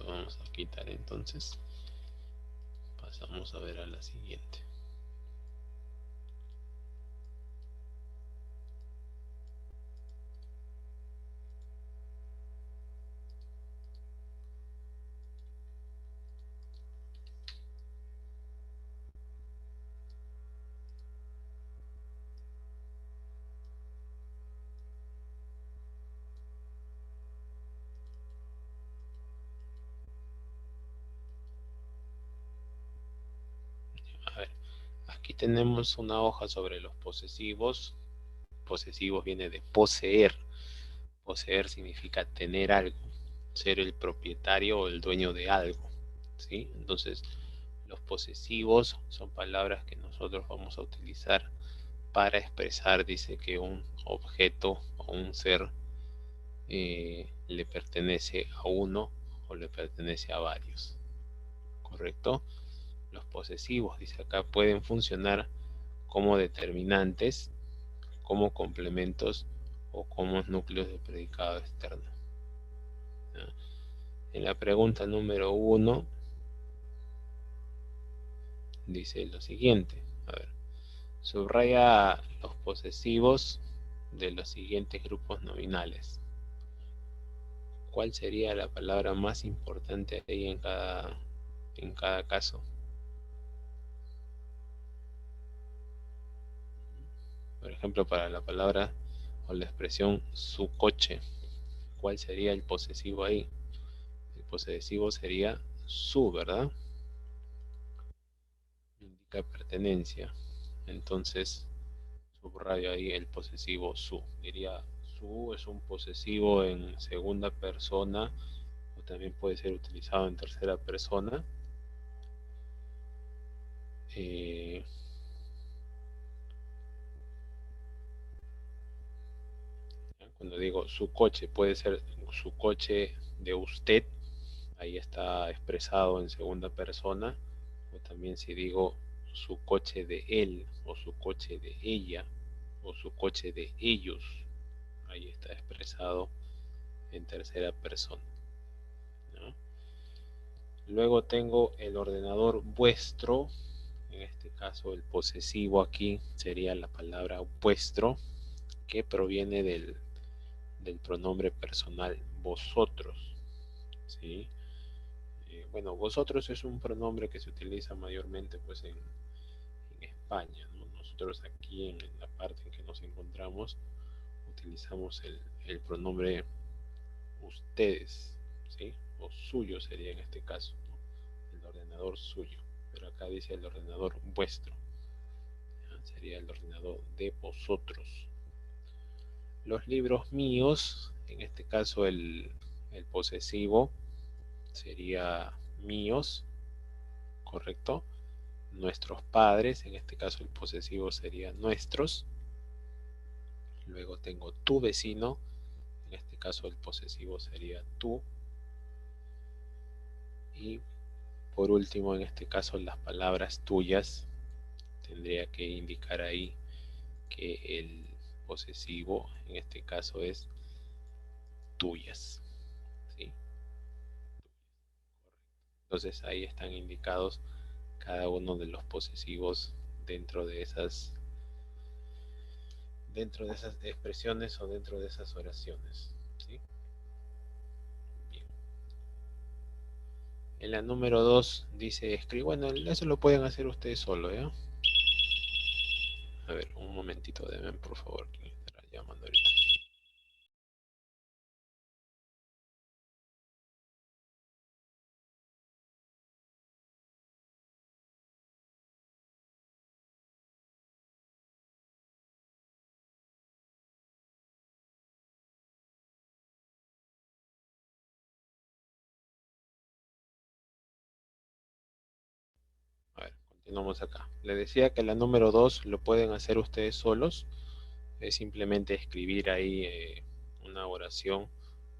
Esto vamos a quitar entonces. Pasamos a ver a la siguiente. A ver, aquí tenemos una hoja sobre los posesivos. Posesivos viene de poseer. Poseer significa tener algo, ser el propietario o el dueño de algo, ¿sí? Entonces, los posesivos son palabras que nosotros vamos a utilizar para expresar, dice, que un objeto o un ser le pertenece a uno o le pertenece a varios, ¿correcto? Los posesivos, dice acá, pueden funcionar como determinantes, como complementos o como núcleos de predicado externo. ¿No? En la pregunta número 1 dice lo siguiente. A ver, subraya los posesivos de los siguientes grupos nominales. ¿Cuál sería la palabra más importante ahí en cada caso? Por ejemplo, para la palabra o la expresión su coche, ¿cuál sería el posesivo ahí? El posesivo sería su, ¿verdad? Indica pertenencia. Entonces, subrayo ahí el posesivo su. Diría, su es un posesivo en segunda persona, o también puede ser utilizado en tercera persona. Cuando digo su coche, puede ser su coche de usted, ahí está expresado en segunda persona, o también si digo su coche de él, o su coche de ella, o su coche de ellos, ahí está expresado en tercera persona, ¿no? Luego tengo el ordenador vuestro, en este caso el posesivo aquí sería la palabra vuestro, que proviene del pronombre personal vosotros, ¿sí? Bueno, vosotros es un pronombre que se utiliza mayormente pues en España, ¿no? Nosotros aquí en la parte en que nos encontramos utilizamos el pronombre ustedes, ¿sí? O suyo sería en este caso, ¿no? El ordenador suyo, pero acá dice el ordenador vuestro, ¿ya? Sería el ordenador de vosotros. Los libros míos, en este caso el posesivo sería míos, ¿correcto? Nuestros padres, en este caso el posesivo sería nuestros. Luego tengo tu vecino, en este caso el posesivo sería tú. Y por último, en este caso las palabras tuyas, tendría que indicar ahí que el posesivo en este caso es tuyas, ¿sí? Entonces ahí están indicados cada uno de los posesivos dentro de esas expresiones o dentro de esas oraciones, ¿sí? Bien. En la número 2 dice escribe, bueno, eso lo pueden hacer ustedes solo, ¿ya? A ver, un momentito, denme por favor, que me estará llamando ahorita. A ver, continuamos acá. Le decía que la número 2 lo pueden hacer ustedes solos. Es simplemente escribir ahí una oración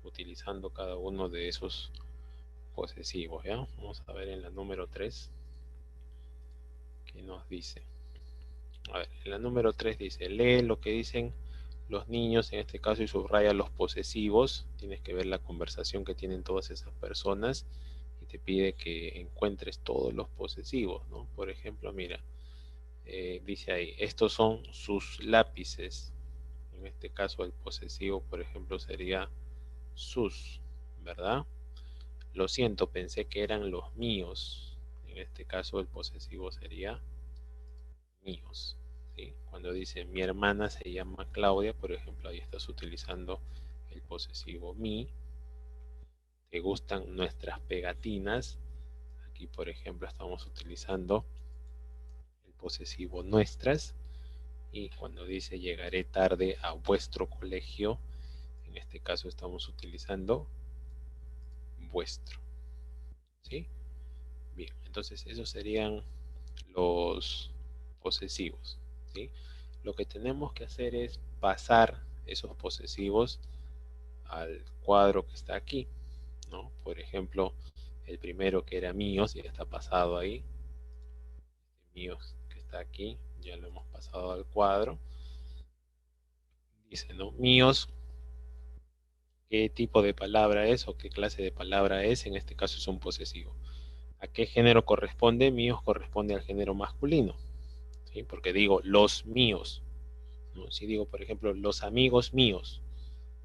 utilizando cada uno de esos posesivos, ¿ya? Vamos a ver en la número 3 qué nos dice. A ver, en la número 3 dice, lee lo que dicen los niños, en este caso, y subraya los posesivos. Tienes que ver la conversación que tienen todas esas personas. te pide que encuentres todos los posesivos, ¿no? Por ejemplo, mira, dice ahí, estos son sus lápices. En este caso el posesivo, por ejemplo, sería sus, ¿verdad? Lo siento, pensé que eran los míos. En este caso el posesivo sería míos, ¿sí? Cuando dice mi hermana se llama Claudia, por ejemplo, ahí estás utilizando el posesivo mi. Te gustan nuestras pegatinas. Aquí, por ejemplo, estamos utilizando el posesivo nuestras. Y cuando dice llegaré tarde a vuestro colegio, en este caso estamos utilizando vuestro, ¿sí? Bien, entonces esos serían los posesivos, ¿sí? Lo que tenemos que hacer es pasar esos posesivos al cuadro que está aquí, ¿no? Por ejemplo, el primero que era míos ya está pasado ahí. Míos que está aquí ya lo hemos pasado al cuadro. Dice, ¿no? Míos, ¿qué tipo de palabra es o qué clase de palabra es? En este caso es un posesivo. ¿A qué género corresponde? Míos corresponde al género masculino, ¿sí? Porque digo los míos, ¿no? Si digo, por ejemplo, los amigos míos,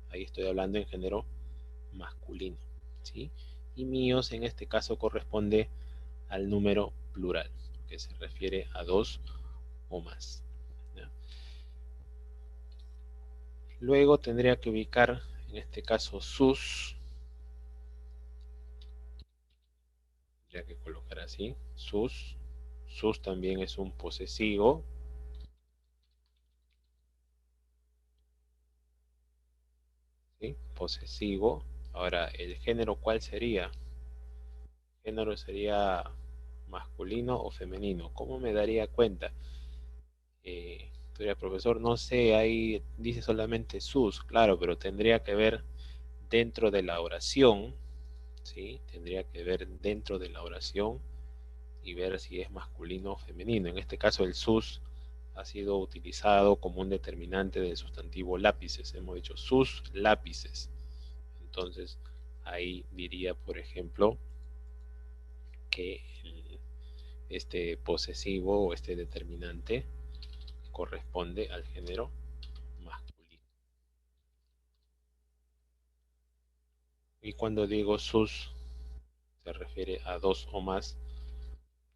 ahí estoy hablando en género masculino, ¿sí? Y míos en este caso corresponde al número plural, que se refiere a dos o más, ¿ya? Luego tendría que ubicar, en este caso, sus, tendría que colocar así, sus también es un posesivo, ¿sí? Posesivo. Ahora, ¿el género cuál sería? Género sería masculino o femenino. ¿Cómo me daría cuenta? Profesor, no sé, ahí dice solamente sus, claro, pero tendría que ver dentro de la oración, ¿sí? Tendría que ver dentro de la oración y ver si es masculino o femenino. En este caso, el sus ha sido utilizado como un determinante del sustantivo lápices. Hemos dicho sus lápices. Entonces, ahí diría, por ejemplo, que este posesivo o este determinante corresponde al género masculino. Y cuando digo sus, se refiere a dos o más,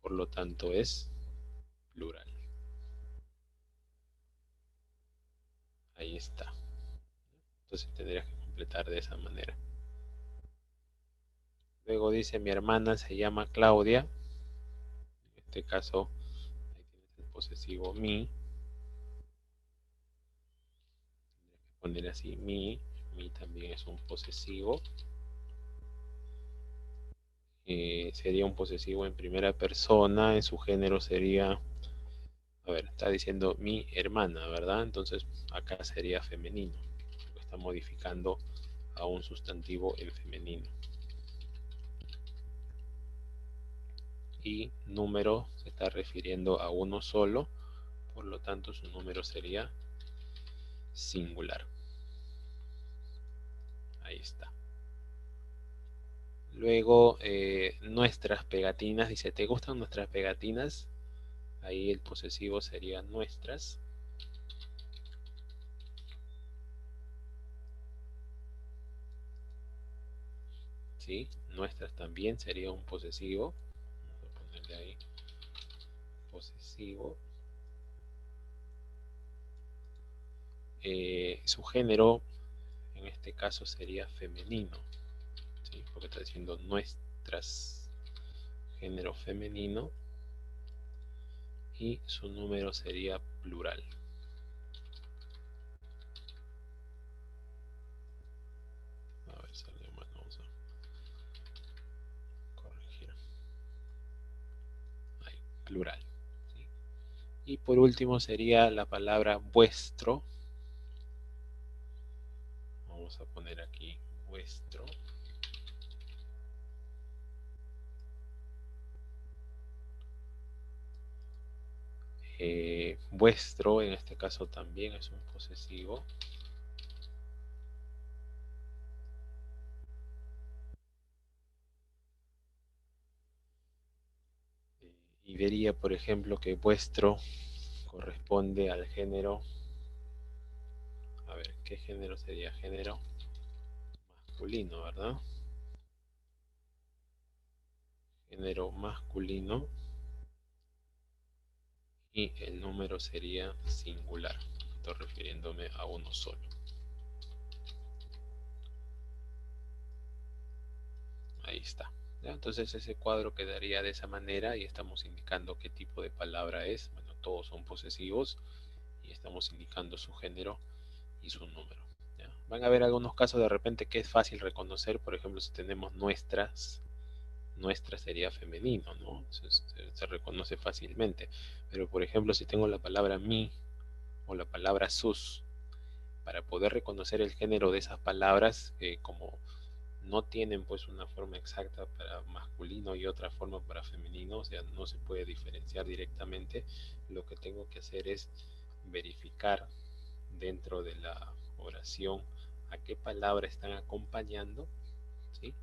por lo tanto es plural. Ahí está. Entonces tendrías que completar de esa manera. Luego dice mi hermana se llama Claudia. En este caso, ahí tienes el posesivo mi. Tendrías que poner así mi. Mi también es un posesivo. Sería un posesivo en primera persona. En su género sería, a ver, está diciendo mi hermana, ¿verdad? Entonces acá sería femenino. Está modificando a un sustantivo en femenino. Y número se está refiriendo a uno solo, por lo tanto su número sería singular. Ahí está. Luego nuestras pegatinas, dice, ¿te gustan nuestras pegatinas? Ahí el posesivo sería nuestras. ¿Sí? Nuestras también sería un posesivo. Vamos a ponerle ahí posesivo. Su género en este caso sería femenino, ¿sí? Porque está diciendo nuestras, género femenino, y su número sería plural. A ver, salió mal, vamos a corregir. Ahí, plural, ¿sí? Y por último sería la palabra vuestro. Vamos a poner aquí vuestro. Vuestro en este caso también es un posesivo. y vería, por ejemplo, que vuestro corresponde al género. A ver, ¿qué género sería? Género masculino, ¿verdad? Género masculino, y el número sería singular. Estoy refiriéndome a uno solo. Ahí está. ¿Ya? Entonces ese cuadro quedaría de esa manera y estamos indicando qué tipo de palabra es. Bueno, todos son posesivos y estamos indicando su género y su número. ¿Ya? Van a haber algunos casos de repente que es fácil reconocer. Por ejemplo, si tenemos nuestras, nuestra sería femenino, ¿no? Se reconoce fácilmente. Pero por ejemplo, si tengo la palabra mi o la palabra sus, para poder reconocer el género de esas palabras, como no tienen pues una forma exacta para masculino y otra forma para femenino, o sea, no se puede diferenciar directamente, lo que tengo que hacer es verificar dentro de la oración a qué palabra están acompañando, ¿sí?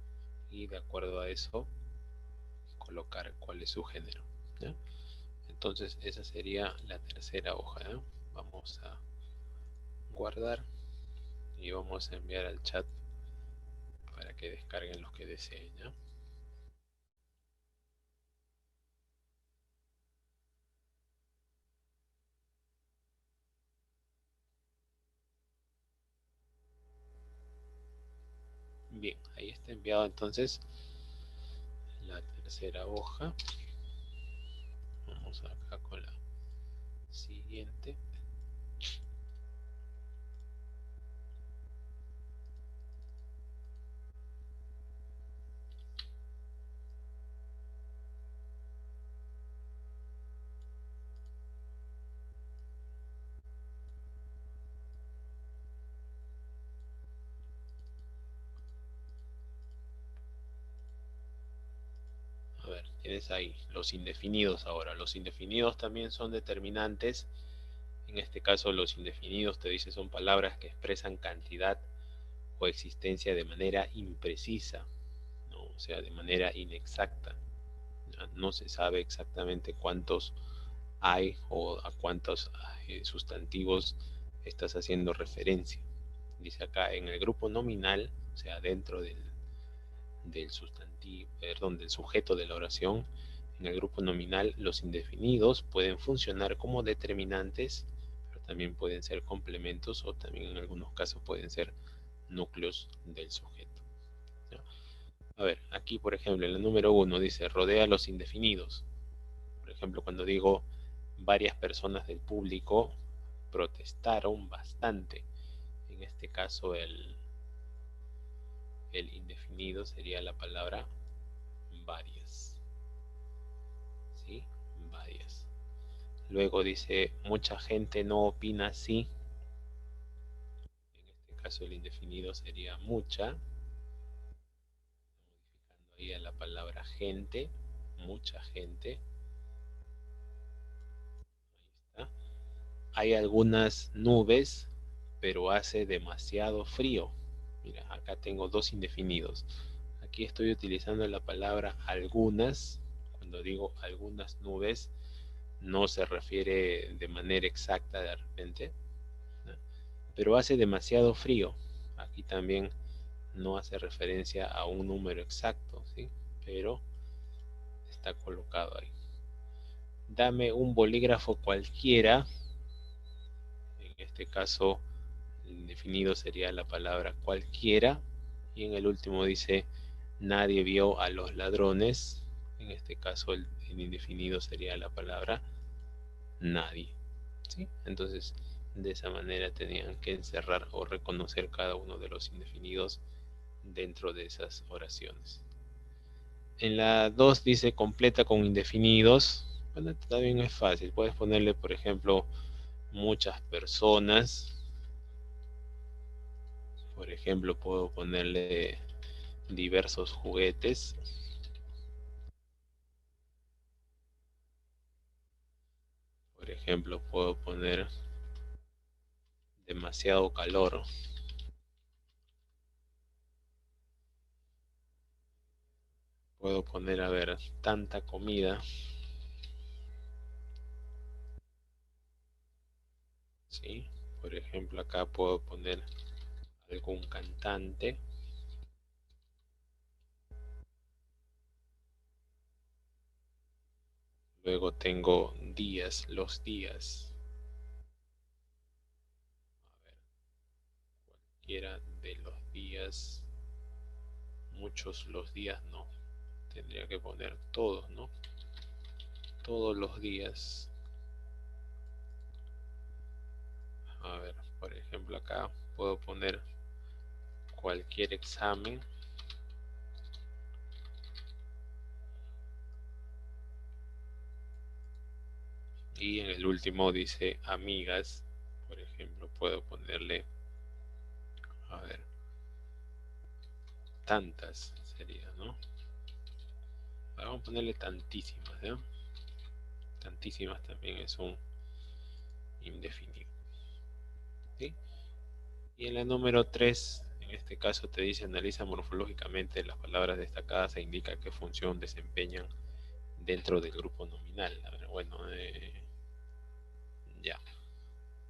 Y de acuerdo a eso colocar cuál es su género, ¿ya? Entonces esa sería la tercera hoja, ¿eh? Vamos a guardar y vamos a enviar al chat para que descarguen los que deseen, ¿ya? Bien, ahí está enviado entonces la tercera hoja. Vamos acá con la siguiente. A ver, tienes ahí los indefinidos ahora. Los indefinidos también son determinantes. En este caso los indefinidos te dice son palabras que expresan cantidad o existencia de manera imprecisa, ¿no? O sea, de manera inexacta. No se sabe exactamente cuántos hay o a cuántos sustantivos estás haciendo referencia. Dice acá, en el grupo nominal, o sea, dentro del sustantivo, perdón, del sujeto de la oración, en el grupo nominal los indefinidos pueden funcionar como determinantes, pero también pueden ser complementos o también en algunos casos pueden ser núcleos del sujeto, ¿no? A ver, aquí por ejemplo, en el número uno dice rodea los indefinidos. Por ejemplo, cuando digo varias personas del público protestaron bastante. En este caso el indefinido sería la palabra varias. ¿Sí? Varias. Luego dice mucha gente no opina así. En este caso el indefinido sería mucha. Modificando ahí a la palabra gente. Mucha gente. Ahí está. Hay algunas nubes, pero hace demasiado frío. Mira, acá tengo dos indefinidos. Aquí estoy utilizando la palabra algunas. Cuando digo algunas nubes, no se refiere de manera exacta de repente, ¿no? Pero hace demasiado frío. Aquí también no hace referencia a un número exacto, ¿sí? Pero está colocado ahí. Dame un bolígrafo cualquiera. En este caso, el definido sería la palabra cualquiera. Y en el último dice, nadie vio a los ladrones. En este caso, el indefinido sería la palabra nadie, ¿sí? Entonces, de esa manera tenían que encerrar o reconocer cada uno de los indefinidos dentro de esas oraciones. En la 2 dice completa con indefinidos. Bueno, también es fácil. Puedes ponerle, por ejemplo, muchas personas. Por ejemplo, puedo ponerle diversos juguetes. Por ejemplo, puedo poner demasiado calor. Puedo poner, a ver, tanta comida. ¿sí? Por ejemplo, acá puedo poner algún cantante. Luego tengo días, los días. A ver, cualquiera de los días, muchos los días no. Tendría que poner todos, ¿no? Todos los días. A ver, por ejemplo, acá puedo poner cualquier examen. Y en el último dice amigas. Por ejemplo, puedo ponerle, a ver, tantas sería, ¿no? Ahora vamos a ponerle tantísimas, ¿ya? Tantísimas también es un indefinido, ¿sí? Y en la número 3, en este caso te dice analiza morfológicamente las palabras destacadas e indica qué función desempeñan dentro del grupo nominal. A ver, bueno, ya.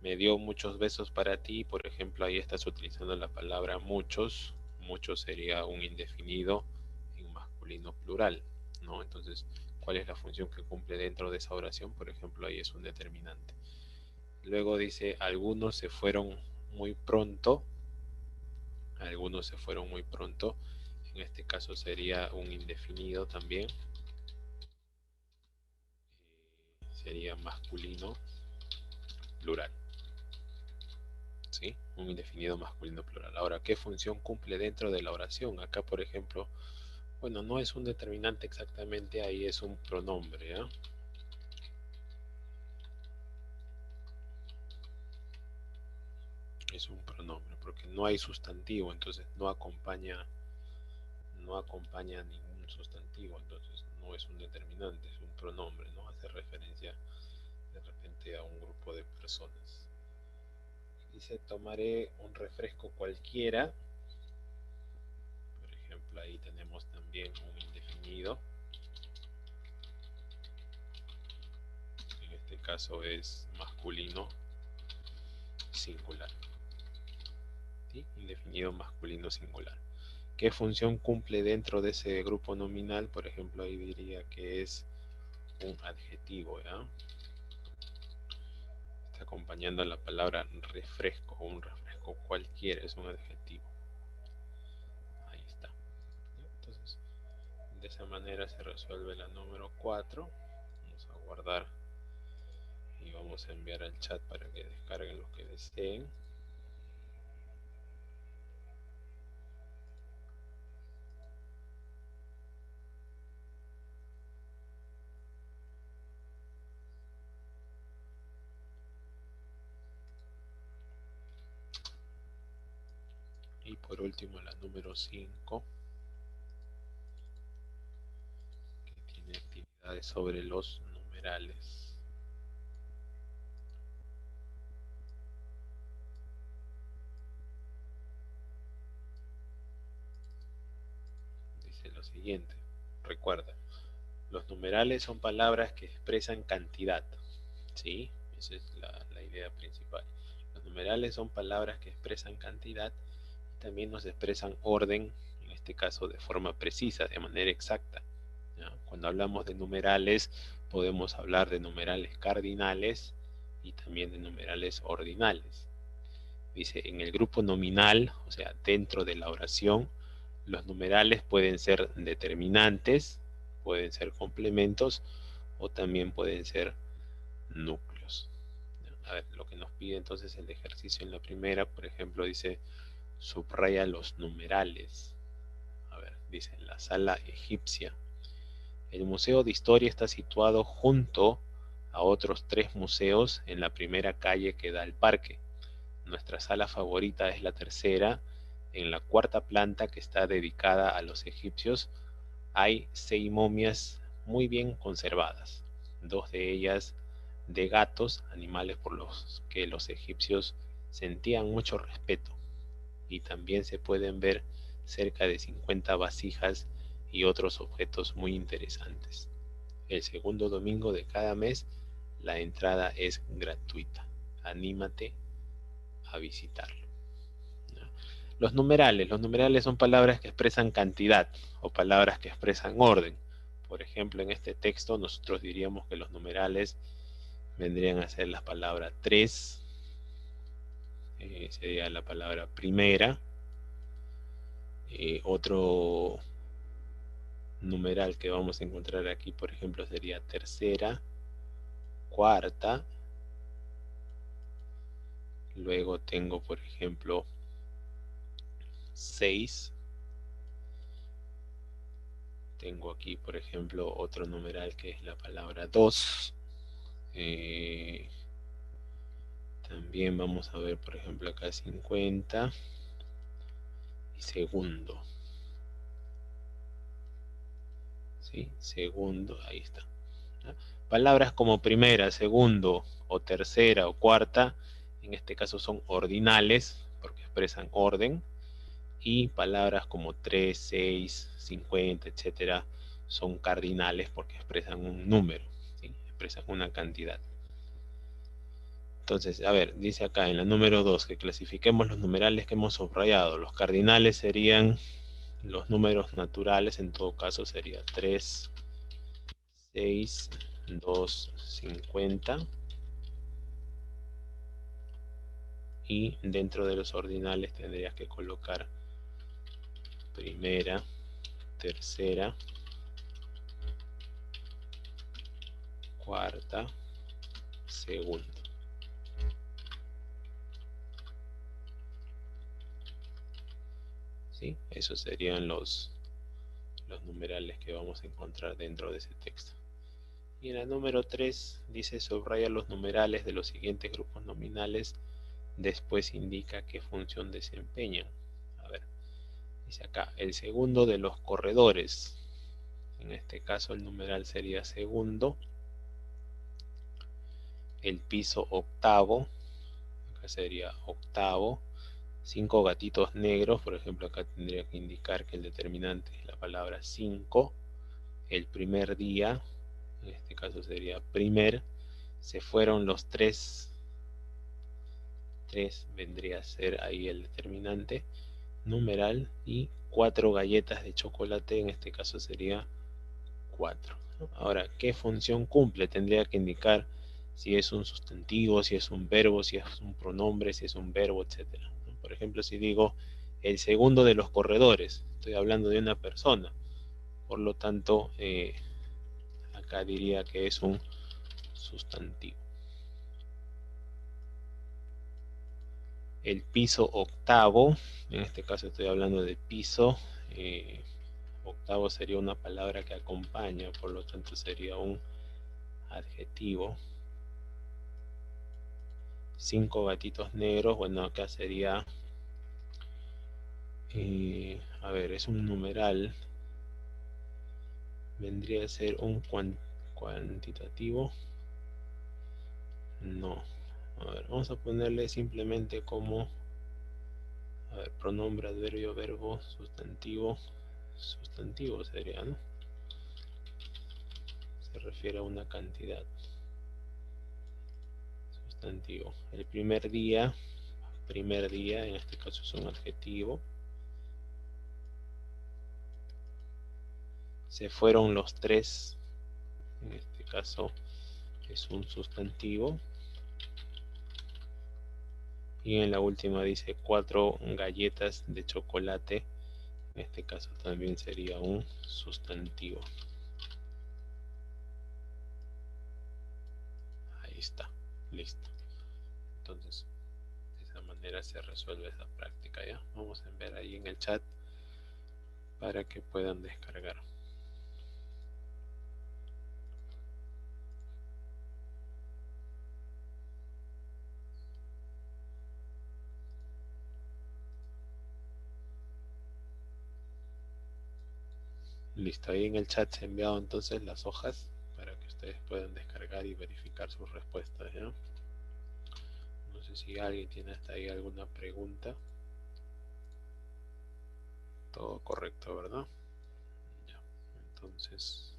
Me dio muchos besos para ti, por ejemplo, ahí estás utilizando la palabra muchos. Muchos sería un indefinido en masculino plural, ¿no? Entonces, ¿cuál es la función que cumple dentro de esa oración? Por ejemplo, ahí es un determinante. Luego dice, algunos se fueron muy pronto. Algunos se fueron muy pronto. En este caso sería un indefinido también. Sería masculino plural. ¿Sí? Un indefinido masculino plural. Ahora, ¿qué función cumple dentro de la oración? Acá, por ejemplo, bueno, no es un determinante exactamente, ahí es un pronombre, ¿eh? Es un pronombre, porque no hay sustantivo, entonces no acompaña ningún sustantivo, entonces no es un determinante, es un pronombre, ¿no? Hace referencia de repente a un grupo de personas. Dice, tomaré un refresco cualquiera. Por ejemplo, ahí tenemos también un indefinido. En este caso es masculino singular. ¿Sí? Indefinido masculino singular. ¿Qué función cumple dentro de ese grupo nominal? Por ejemplo, ahí diría que es un adjetivo, ¿ya? Está acompañando a la palabra refresco, o un refresco cualquiera, es un adjetivo. Ahí está. Entonces, de esa manera se resuelve la número 4. Vamos a guardar y vamos a enviar al chat para que descarguen los que deseen. Y por último la número 5, que tiene actividades sobre los numerales. Dice lo siguiente, recuerda, los numerales son palabras que expresan cantidad, ¿sí? Esa es la idea principal. Los numerales son palabras que expresan cantidad y también nos expresan orden, en este caso de forma precisa, de manera exacta, ¿ya? Cuando hablamos de numerales, podemos hablar de numerales cardinales y también de numerales ordinales. Dice, en el grupo nominal, o sea, dentro de la oración, los numerales pueden ser determinantes, pueden ser complementos o también pueden ser núcleos. A ver, lo que nos pide entonces el ejercicio en la primera, por ejemplo, dice, subraya los numerales. A ver, dice, en la sala egipcia. El Museo de Historia está situado junto a otros 3 museos en la primera calle que da al parque. Nuestra sala favorita es la tercera. En la cuarta planta, que está dedicada a los egipcios, hay 6 momias muy bien conservadas, 2 de ellas de gatos, animales por los que los egipcios sentían mucho respeto, y también se pueden ver cerca de 50 vasijas y otros objetos muy interesantes. El segundo domingo de cada mes la entrada es gratuita. anímate a visitarlo. ¿Ya? Los numerales son palabras que expresan cantidad o palabras que expresan orden. Por ejemplo, en este texto nosotros diríamos que los numerales vendrían a ser la palabra 3, sería la palabra primera, otro numeral que vamos a encontrar aquí, por ejemplo, sería tercera, cuarta, luego tengo, por ejemplo, 6, tengo aquí, por ejemplo, otro numeral que es la palabra 2, también vamos a ver, por ejemplo, acá 50 y segundo, ¿sí? Segundo, ahí está. ¿Ya? Palabras como primera, segundo o tercera o cuarta, en este caso son ordinales, porque expresan orden, y palabras como 3, 6, 50, etcétera, son cardinales porque expresan un número, ¿sí? Expresan una cantidad. Entonces, a ver, dice acá en la número 2 que clasifiquemos los numerales que hemos subrayado. Los cardinales serían los números naturales, en todo caso sería 3, 6, 2, 50. Y dentro de los ordinales tendrías que colocar primera, tercera, cuarta, segundo. ¿Sí? Esos serían los numerales que vamos a encontrar dentro de ese texto. Y en la número 3 dice subraya los numerales de los siguientes grupos nominales, después indica qué función desempeñan. A ver, dice acá, el segundo de los corredores, en este caso el numeral sería segundo, el piso octavo, acá sería octavo, 5 gatitos negros, por ejemplo acá tendría que indicar que el determinante es la palabra 5, el primer día, en este caso sería primer, se fueron los 3 vendría a ser ahí el determinante, numeral, y 4 galletas de chocolate, en este caso sería 4. Ahora, ¿qué función cumple? Tendría que indicar si es un sustantivo, si es un verbo, si es un pronombre, si es un verbo, etc. Por ejemplo, si digo el segundo de los corredores, estoy hablando de una persona, por lo tanto, acá diría que es un sustantivo. El piso octavo, en este caso estoy hablando de piso, octavo sería una palabra que acompaña, por lo tanto sería un adjetivo. 5 gatitos negros, bueno, acá sería, a ver, es un numeral, vendría a ser un cuantitativo, no, a ver, vamos a ponerle simplemente como, a ver, pronombre, adverbio, verbo, sustantivo, sustantivo sería, ¿no? Se refiere a una cantidad. Sustantivo. El primer día, en este caso es un adjetivo. Se fueron los 3, en este caso es un sustantivo. Y en la última dice 4 galletas de chocolate, en este caso también sería un sustantivo. Ahí está, listo. Entonces, de esa manera se resuelve esa práctica, ¿ya? Vamos a ver ahí en el chat para que puedan descargar. Listo, ahí en el chat se han enviado entonces las hojas para que ustedes puedan descargar y verificar sus respuestas, ¿ya? No sé si alguien tiene hasta ahí alguna pregunta. Todo correcto, ¿verdad? Ya, entonces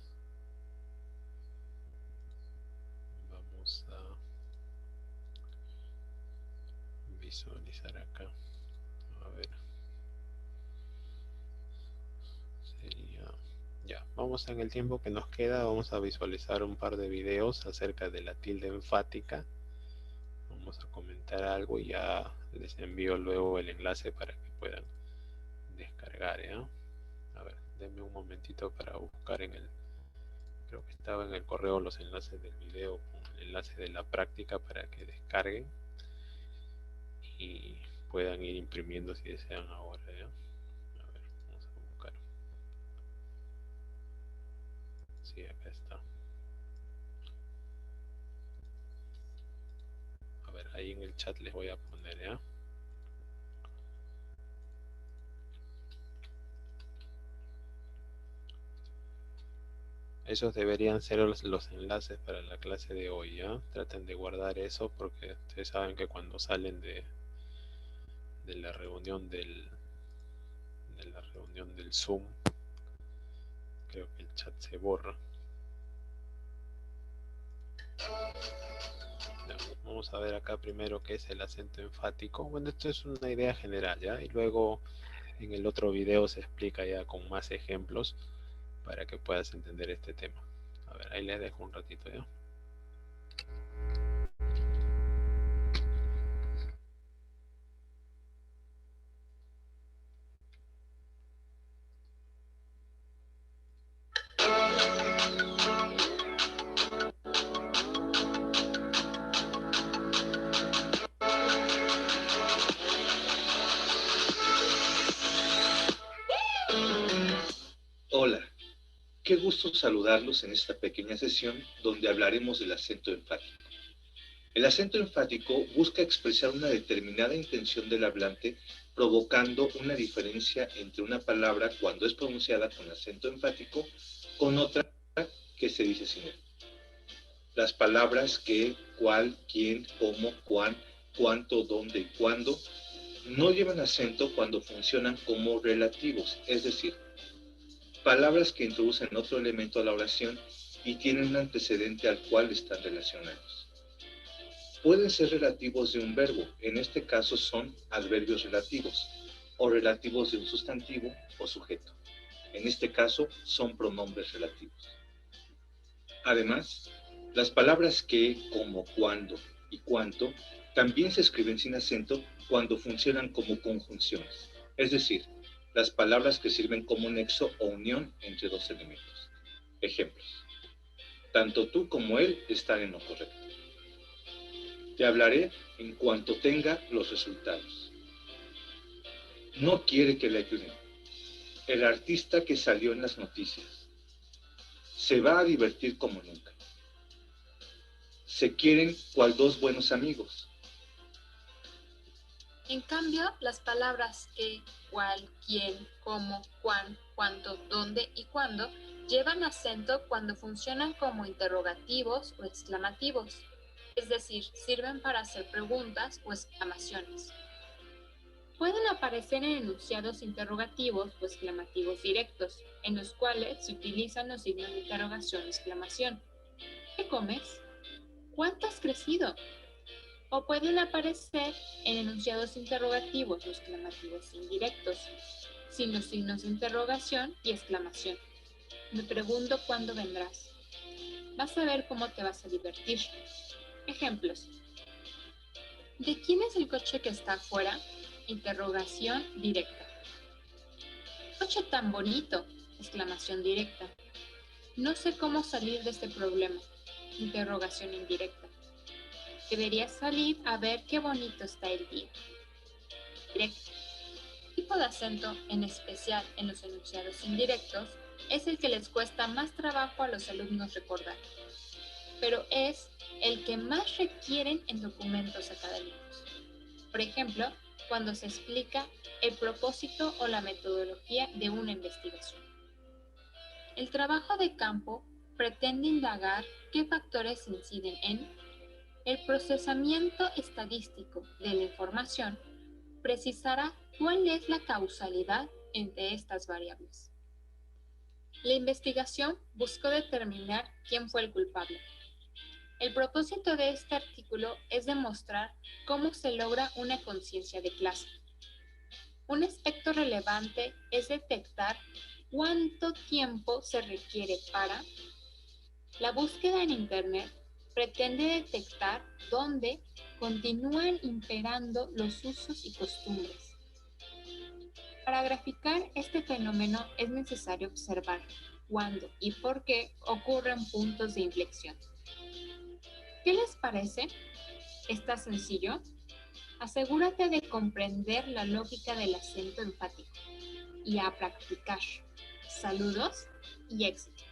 vamos a visualizar acá. A ver. Sería... Ya, vamos en el tiempo que nos queda, vamos a visualizar un par de videos acerca de la tilde enfática. Vamos a comentar algo y ya les envío luego el enlace para que puedan descargar, ¿ya? A ver, denme un momentito para buscar en el... Creo que estaba en el correo los enlaces del video con el enlace de la práctica para que descarguen y puedan ir imprimiendo si desean ahora, ¿ya? A ver, vamos a buscar. Sí, acá está. A ver, ahí en el chat les voy a poner, ¿ya? Esos deberían ser los enlaces para la clase de hoy, ¿ya? Traten de guardar eso porque ustedes saben que cuando salen de la reunión del Zoom, creo que el chat se borra. Ya, vamos a ver acá primero qué es el acento enfático. Bueno, esto es una idea general, ¿ya? Y luego en el otro video se explica ya con más ejemplos para que puedas entender este tema. A ver, ahí les dejo un ratito, ¿ya? Hola, qué gusto saludarlos en esta pequeña sesión donde hablaremos del acento enfático. El acento enfático busca expresar una determinada intención del hablante, provocando una diferencia entre una palabra cuando es pronunciada con acento enfático con otra que se dice sin él. Las palabras que, cuál, quién, cómo, cuán, cuánto, dónde y cuándo no llevan acento cuando funcionan como relativos, es decir, palabras que introducen otro elemento a la oración y tienen un antecedente al cual están relacionados. Pueden ser relativos de un verbo, en este caso son adverbios relativos, o relativos de un sustantivo o sujeto. En este caso son pronombres relativos. Además, las palabras que, como, cuando y cuánto también se escriben sin acento cuando funcionan como conjunciones, es decir, las palabras que sirven como nexo o unión entre dos elementos. Ejemplos. Tanto tú como él están en lo correcto. Te hablaré en cuanto tenga los resultados. No quiere que le ayuden. El artista que salió en las noticias. Se va a divertir como nunca. Se quieren cual dos buenos amigos. En cambio, las palabras que, cuál, quién, cómo, cuán, cuánto, dónde y cuándo llevan acento cuando funcionan como interrogativos o exclamativos, es decir, sirven para hacer preguntas o exclamaciones. Pueden aparecer en enunciados interrogativos o exclamativos directos, en los cuales se utilizan los signos de interrogación y exclamación. ¿Qué comes? ¿Cuánto has crecido? O pueden aparecer en enunciados interrogativos o exclamativos indirectos, sin los signos de interrogación y exclamación. Me pregunto cuándo vendrás. Vas a ver cómo te vas a divertir. Ejemplos. ¿De quién es el coche que está afuera? Interrogación directa. Coche tan bonito. Exclamación directa. No sé cómo salir de este problema. Interrogación indirecta. Deberías salir a ver qué bonito está el día. Directo. El tipo de acento, en especial en los enunciados indirectos, es el que les cuesta más trabajo a los alumnos recordar, pero es el que más requieren en documentos académicos. Por ejemplo, cuando se explica el propósito o la metodología de una investigación. El trabajo de campo pretende indagar qué factores inciden en el procesamiento estadístico de la información, precisará cuál es la causalidad entre estas variables. La investigación buscó determinar quién fue el culpable. El propósito de este artículo es demostrar cómo se logra una conciencia de clase. Un aspecto relevante es detectar cuánto tiempo se requiere para. La búsqueda en Internet pretende detectar dónde continúan imperando los usos y costumbres. Para graficar este fenómeno es necesario observar cuándo y por qué ocurren puntos de inflexión. ¿Qué les parece? ¿Está sencillo? Asegúrate de comprender la lógica del acento enfático y a practicar. Saludos y éxito.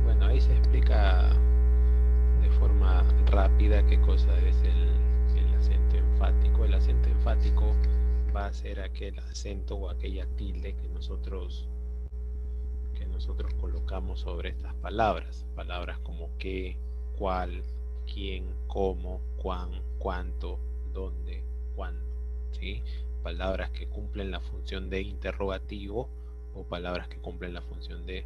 Bueno, ahí se explica de forma rápida qué cosa es el acento enfático. El acento enfático va a ser aquel acento o aquella tilde que nosotros colocamos sobre estas palabras. Palabras como qué, cuál, quién, cómo, cuán, cuánto, dónde, cuándo, ¿sí? Palabras que cumplen la función de interrogativo o palabras que cumplen la función de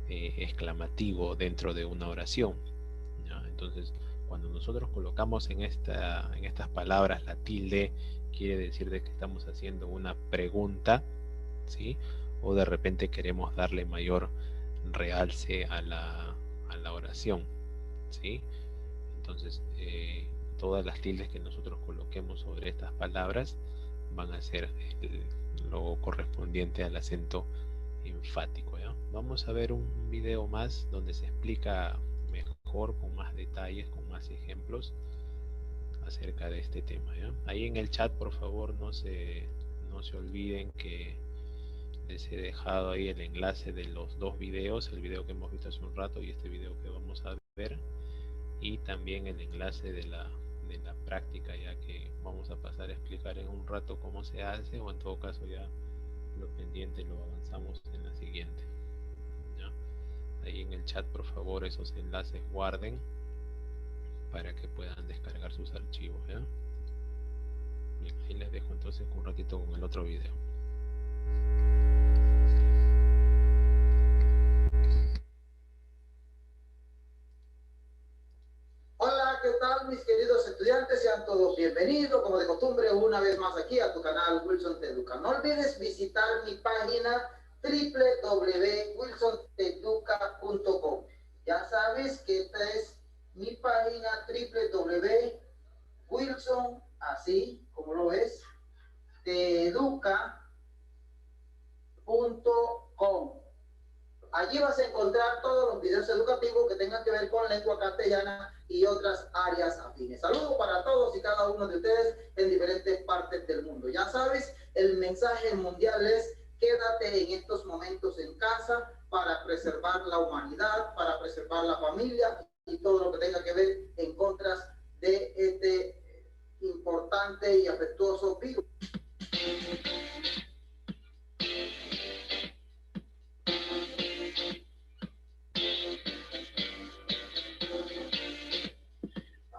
exclamativo dentro de una oración, ¿ya? Entonces, cuando nosotros colocamos en estas palabras la tilde, quiere decir de que estamos haciendo una pregunta, ¿sí? O de repente queremos darle mayor realce a la oración, ¿sí? Entonces, todas las tildes que nosotros coloquemos sobre estas palabras van a ser lo correspondiente al acento enfático, ¿ya? Vamos a ver un video más donde se explica mejor, con más detalles, con más ejemplos acerca de este tema, ¿ya? Ahí en el chat, por favor, no se olviden que les he dejado ahí el enlace de los dos videos, el video que hemos visto hace un rato y este video que vamos a ver, y también el enlace de la práctica, ya que vamos a pasar a explicar en un rato cómo se hace, o en todo caso ya lo pendiente lo avanzamos en la siguiente, ¿ya? Ahí en el chat, por favor, esos enlaces guarden para que puedan descargar sus archivos, ¿ya? Bien, ahí les dejo entonces un ratito con el otro video. Hola, ¿qué tal mis queridos estudiantes? Sean todos bienvenidos, como de costumbre, una vez más aquí a tu canal Wilson Te Educa. No olvides visitar mi página www.wilsonteeduca.com. Ya sabes que esta es mi página www.wilson, así como lo ves, teeduca.com. Allí vas a encontrar todos los videos educativos que tengan que ver con lengua castellana y otras áreas afines. Saludos para todos y cada uno de ustedes en diferentes partes del mundo. Ya sabes, el mensaje mundial es: quédate en estos momentos en casa para preservar la humanidad, para preservar la familia y todo lo que tenga que ver en contra de este importante y afectuoso virus.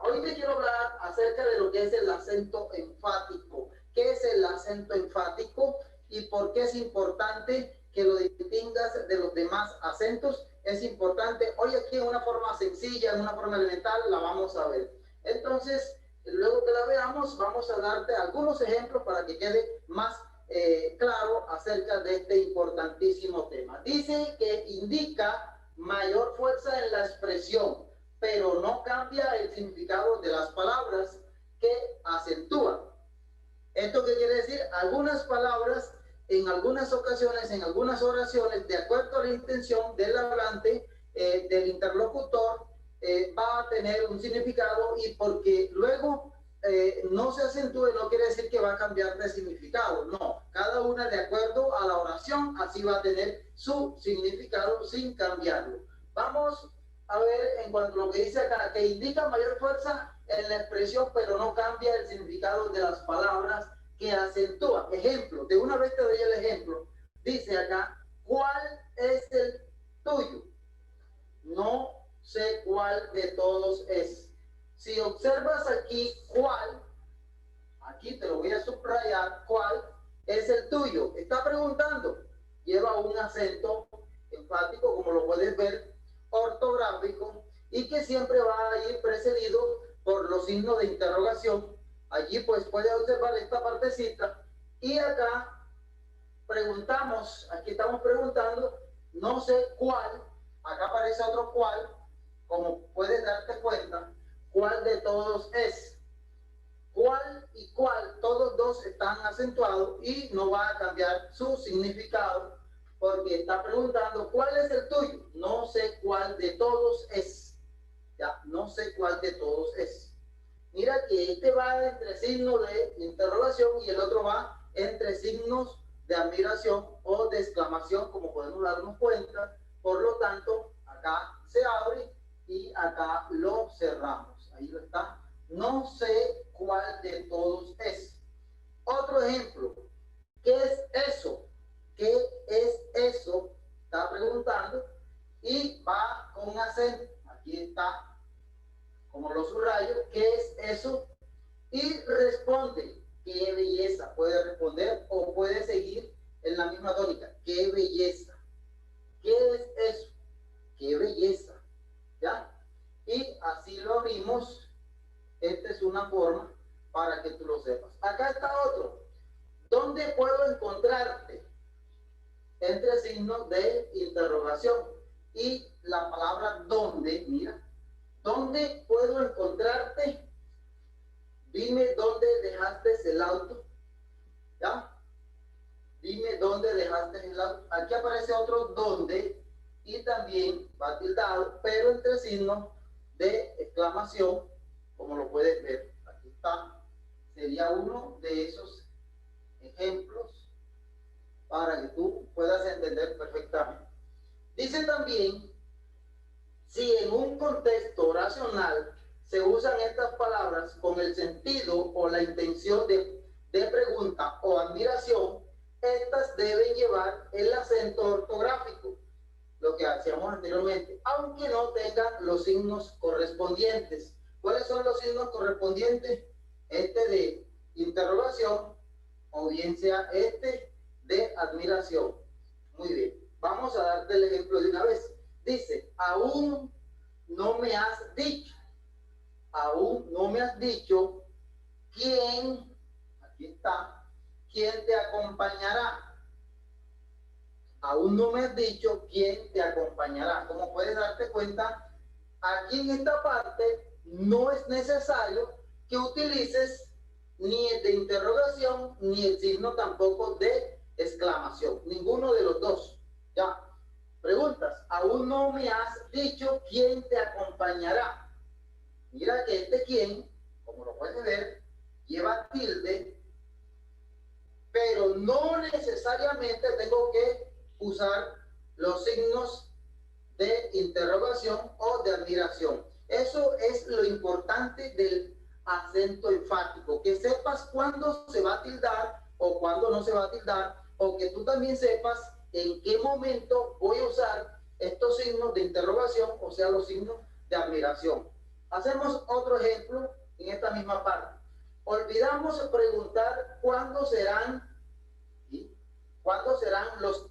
Hoy te quiero hablar acerca de lo que es el acento enfático. ¿Qué es el acento enfático y por qué es importante que lo distingas de los demás acentos? Es importante, hoy aquí en una forma sencilla, en una forma elemental, la vamos a ver. Entonces, luego que la veamos, vamos a darte algunos ejemplos para que quede más claro acerca de este importantísimo tema. Dice que indica mayor fuerza en la expresión, pero no cambia el significado de las palabras que acentúan. ¿Esto qué quiere decir? Algunas palabras, en algunas ocasiones, en algunas oraciones, de acuerdo a la intención del hablante, del interlocutor, va a tener un significado, y porque luego no se acentúe no quiere decir que va a cambiar de significado. No, cada una de acuerdo a la oración, así va a tener su significado sin cambiarlo. Vamos a ver en cuanto a lo que dice acá, que indica mayor fuerza en la expresión, pero no cambia el significado de las palabras que acentúa. Ejemplo, de una vez te doy el ejemplo. Dice acá: ¿cuál es el tuyo? No sé cuál de todos es. Si observas aquí cuál, aquí te lo voy a subrayar, cuál es el tuyo. Está preguntando, lleva un acento enfático, como lo puedes ver, ortográfico, y que siempre va a ir precedido por los signos de interrogación. Allí pues puedes observar esta partecita, y acá preguntamos, aquí estamos preguntando, no sé cuál, acá aparece otro cuál, como puedes darte cuenta, cuál de todos es. Cuál y cuál, todos dos están acentuados y no va a cambiar su significado porque está preguntando cuál es el tuyo. No sé cuál de todos es. Ya, no sé cuál de todos es. Mira que este va entre signos de interrogación y el otro va entre signos de admiración o de exclamación, como podemos darnos cuenta. Por lo tanto, acá se abre y acá lo cerramos. Ahí lo está. No sé cuál de todos es. Otro ejemplo. ¿Qué es eso? ¿Qué es eso? Está preguntando y va con acento. Aquí está, como lo subrayo. ¿Qué es eso? Y responde. ¡Qué belleza! Puede responder o puede seguir en la misma tónica. ¡Qué belleza! ¿Qué es eso? ¡Qué belleza! ¿Ya? Y así lo abrimos. Esta es una forma para que tú lo sepas. Acá está otro. ¿Dónde puedo encontrarte? Entre signos de interrogación. Y la palabra dónde, mira. ¿Dónde puedo encontrarte? Dime dónde dejaste el auto. ¿Ya? Dime dónde dejaste el auto. Aquí aparece otro dónde y también va tildado, pero entre signos de exclamación, como lo puedes ver. Aquí está. Sería uno de esos ejemplos para que tú puedas entender perfectamente. Dice también, si en un contexto oracional se usan estas palabras con el sentido o la intención de pregunta o admiración, estas deben llevar el acento ortográfico, lo que hacíamos anteriormente, aunque no tengan los signos correspondientes. ¿Cuáles son los signos correspondientes? Este de interrogación o bien sea este de admiración. Muy bien, vamos a darte el ejemplo de una vez. Dice, aún no me has dicho, aún no me has dicho quién, aquí está, quién te acompañará. Aún no me has dicho quién te acompañará. Como puedes darte cuenta, aquí en esta parte no es necesario que utilices ni el de interrogación ni el signo tampoco de exclamación. Ninguno de los dos. Ya. Preguntas. Aún no me has dicho quién te acompañará. Mira que este quién, como lo puedes ver, lleva tilde, pero no necesariamente tengo que usar los signos de interrogación o de admiración. Eso es lo importante del acento enfático, que sepas cuándo se va a tildar o cuándo no se va a tildar, o que tú también sepas en qué momento voy a usar estos signos de interrogación, o sea, los signos de admiración. Hacemos otro ejemplo en esta misma parte. Olvidamos preguntar cuándo serán los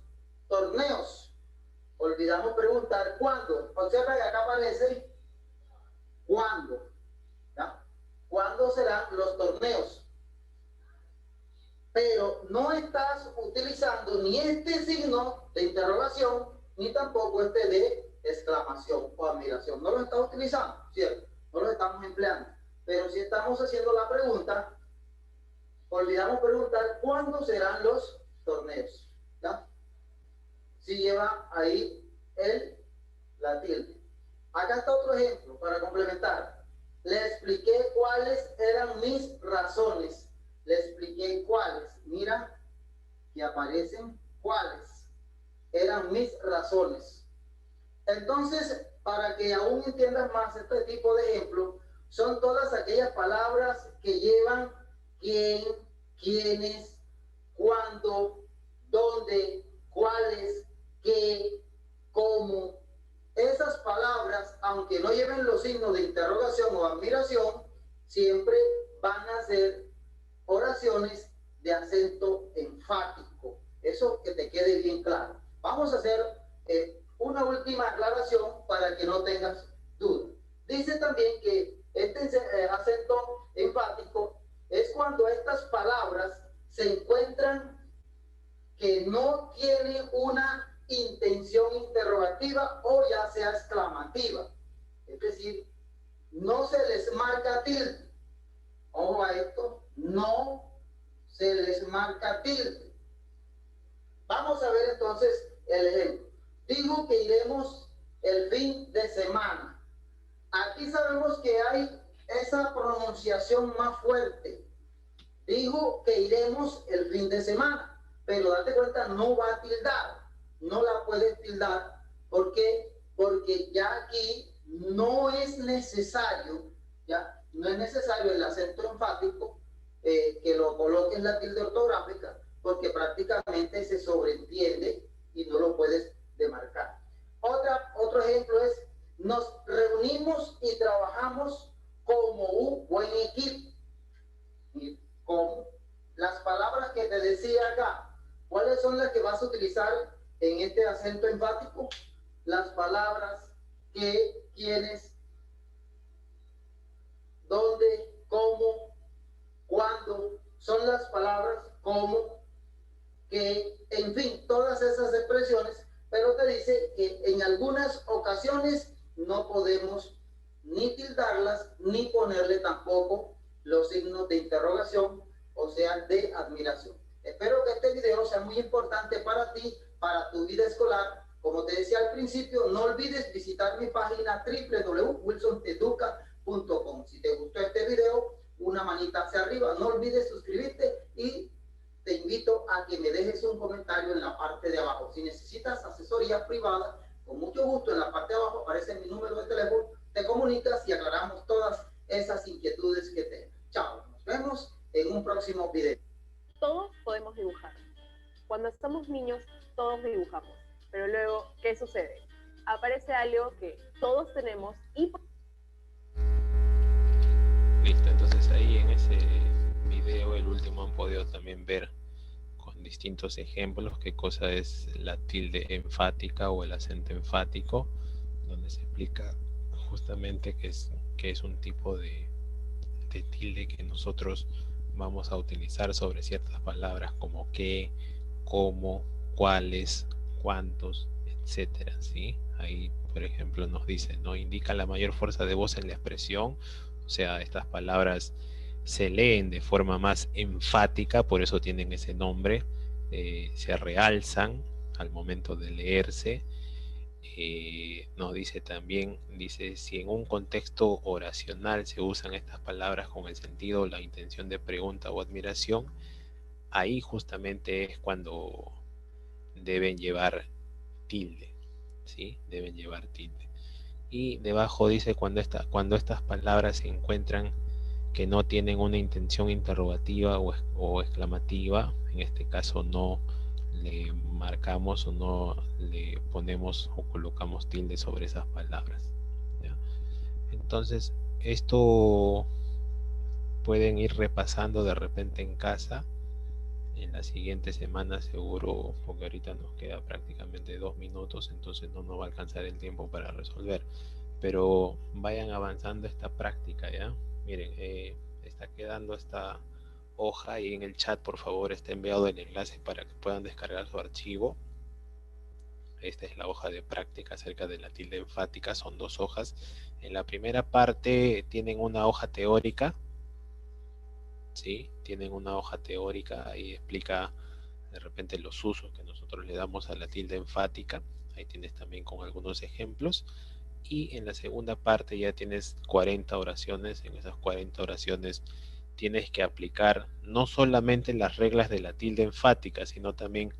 torneos. Olvidamos preguntar cuándo. Observa que acá aparece cuándo. ¿Ya? ¿Cuándo serán los torneos? Pero no estás utilizando ni este signo de interrogación, ni tampoco este de exclamación o admiración. No lo estás utilizando, ¿cierto? No lo estamos empleando. Pero si estamos haciendo la pregunta, olvidamos preguntar cuándo serán los torneos. ¿Ya? Si lleva ahí la tilde. Acá está otro ejemplo para complementar. Le expliqué cuáles eran mis razones. Le expliqué cuáles. Mira que aparecen cuáles eran mis razones. Entonces, para que aún entiendas más este tipo de ejemplo, son todas aquellas palabras que llevan quién, quiénes, cuándo, dónde, cuáles, qué, cómo. Esas palabras aunque no lleven los signos de interrogación o admiración, siempre van a ser oraciones de acento enfático. Eso que te quede bien claro. Vamos a hacer una última aclaración para que no tengas duda. Dice también que este acento enfático es cuando estas palabras se encuentran que no tienen una intención interrogativa o ya sea exclamativa. Es decir, no se les marca tilde. Ojo a esto, no se les marca tilde. Vamos a ver entonces el ejemplo. Digo que iremos el fin de semana. Aquí sabemos que hay esa pronunciación más fuerte. Digo que iremos el fin de semana, pero date cuenta, no va a tildar, no la puedes tildar. ¿Por qué? Porque ya aquí no es necesario, ya no es necesario el acento enfático, que lo coloques la tilde ortográfica, porque prácticamente se sobreentiende y no lo puedes demarcar. Otro ejemplo es, nos reunimos y trabajamos como un buen equipo. Y con las palabras que te decía acá, ¿cuáles son las que vas a utilizar en este acento enfático? Las palabras que, quiénes, dónde, cómo, cuándo, son las palabras como, que, en fin, todas esas expresiones, pero te dice que en algunas ocasiones no podemos ni tildarlas, ni ponerle tampoco los signos de interrogación, o sea, de admiración. Espero que este video sea muy importante para ti, para tu vida escolar. Como te decía al principio, no olvides visitar mi página www.wilsoneduca.com. Si te gustó este video, una manita hacia arriba. No olvides suscribirte y te invito a que me dejes un comentario en la parte de abajo. Si necesitas asesoría privada, con mucho gusto en la parte de abajo aparece mi número de teléfono, te comunicas y aclaramos todas esas inquietudes que tengas. Chao, nos vemos en un próximo video. Todos podemos dibujar. Cuando somos niños, todos dibujamos. Pero luego, ¿qué sucede? Aparece algo que todos tenemos y... Listo, entonces ahí en ese video, el último, han podido también ver con distintos ejemplos qué cosa es la tilde enfática o el acento enfático, donde se explica justamente que es un tipo de tilde que nosotros vamos a utilizar sobre ciertas palabras como qué, cómo, cuáles, cuántos, etcétera, ¿sí? Ahí, por ejemplo, nos dice, ¿no? Indica la mayor fuerza de voz en la expresión, o sea, estas palabras se leen de forma más enfática, por eso tienen ese nombre, se realzan al momento de leerse. Nos dice también, dice, si en un contexto oracional se usan estas palabras con el sentido, la intención de pregunta o admiración, ahí justamente es cuando deben llevar tilde, ¿sí? Deben llevar tilde. Y debajo dice cuando estas palabras se encuentran que no tienen una intención interrogativa o exclamativa, en este caso no le marcamos o no le ponemos o colocamos tilde sobre esas palabras, ¿ya? Entonces esto pueden ir repasando de repente en casa en la siguiente semana seguro, porque ahorita nos queda prácticamente 2 minutos, entonces no nos va a alcanzar el tiempo para resolver, pero vayan avanzando esta práctica, ¿ya? Miren, está quedando esta hoja y en el chat por favor está enviado el enlace para que puedan descargar su archivo. Esta es la hoja de práctica acerca de la tilde enfática, son 2 hojas. En la primera parte tienen una hoja teórica, ¿sí? Tienen una hoja teórica, ahí explica de repente los usos que nosotros le damos a la tilde enfática, ahí tienes también con algunos ejemplos. Y en la segunda parte ya tienes 40 oraciones, en esas 40 oraciones tienes que aplicar no solamente las reglas de la tilde enfática, sino también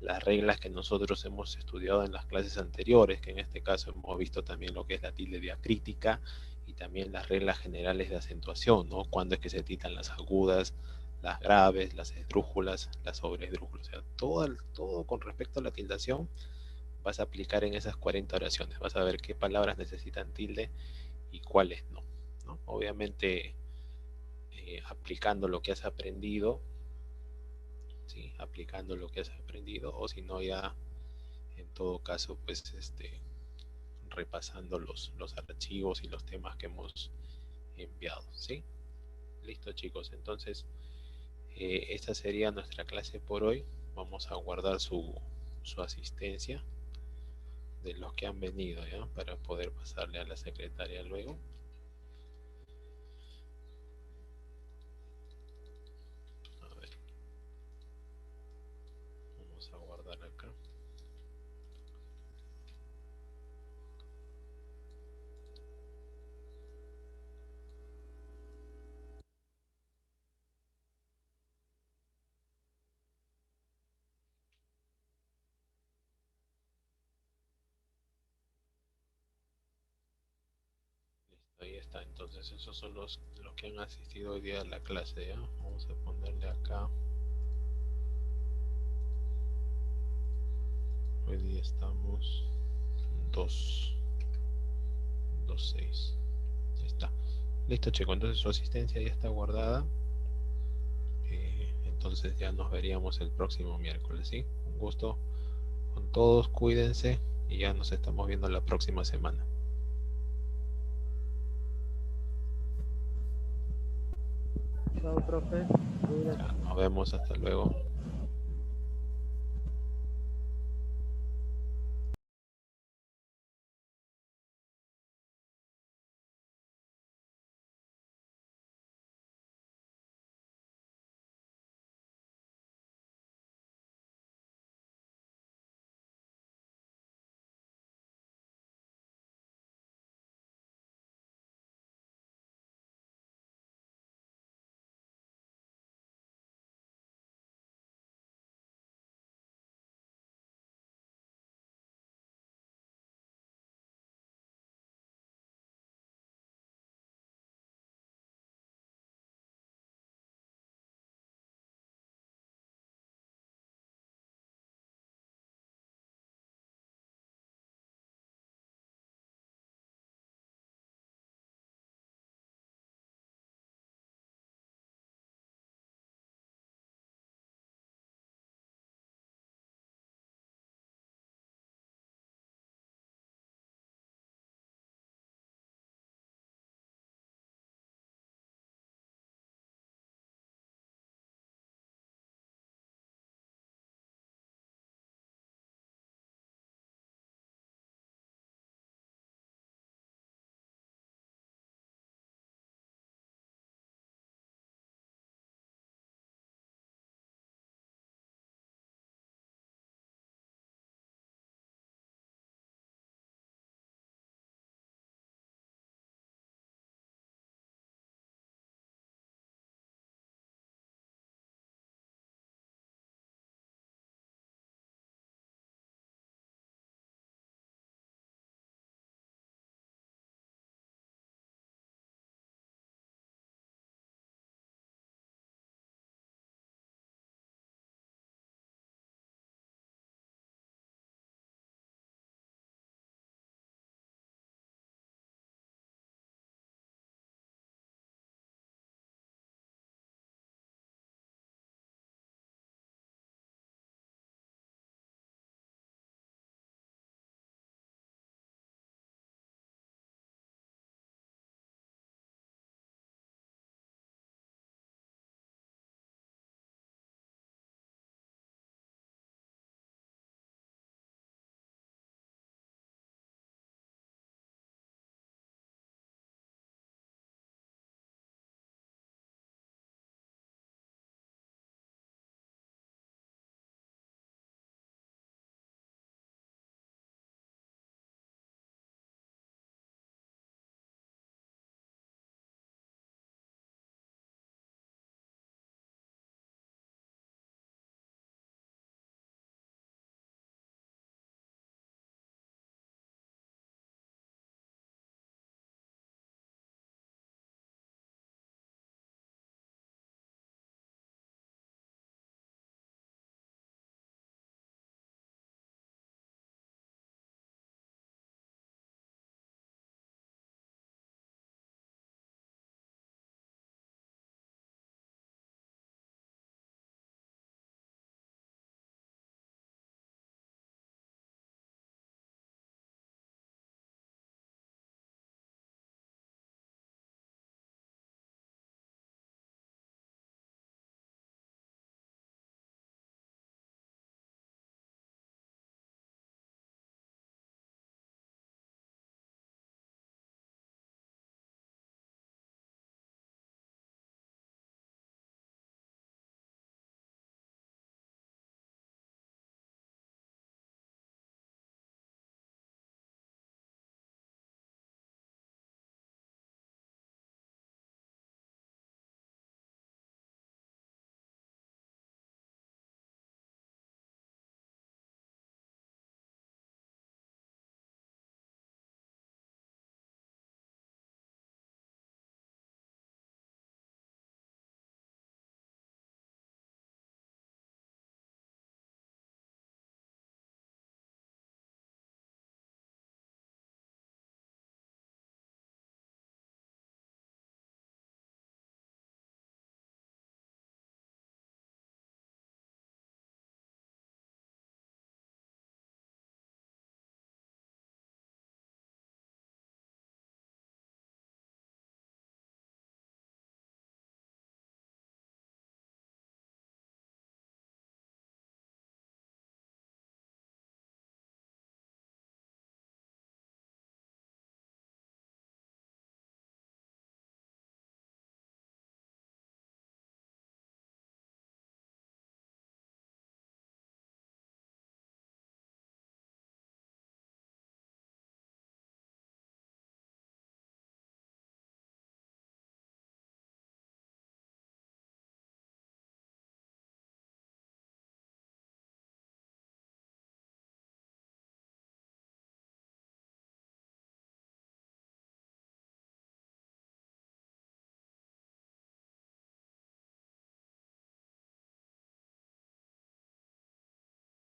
las reglas que nosotros hemos estudiado en las clases anteriores, que en este caso hemos visto también lo que es la tilde diacrítica y también las reglas generales de acentuación, ¿no? Cuándo es que se tildan las agudas, las graves, las esdrújulas, las sobreesdrújulas, o sea, todo con respecto a la tildación vas a aplicar en esas 40 oraciones. Vas a ver qué palabras necesitan tilde y cuáles no, ¿no? Obviamente, aplicando lo que has aprendido, ¿sí? Aplicando lo que has aprendido, o si no ya, en todo caso, pues repasando los archivos y los temas que hemos enviado, ¿sí? Listo, chicos, entonces esta sería nuestra clase por hoy. Vamos a guardar su asistencia de los que han venido, ¿ya? Para poder pasarle a la secretaria luego. A ver, vamos a guardar acá. Ahí está, entonces esos son los que han asistido hoy día a la clase, ¿ya? Vamos a ponerle acá. Hoy día estamos 2-6. Ahí está. Listo, chicos, entonces su asistencia ya está guardada. Entonces ya nos veríamos el próximo miércoles, ¿sí? Un gusto con todos, cuídense y ya nos estamos viendo la próxima semana. Chao, profe. Nos vemos, hasta luego.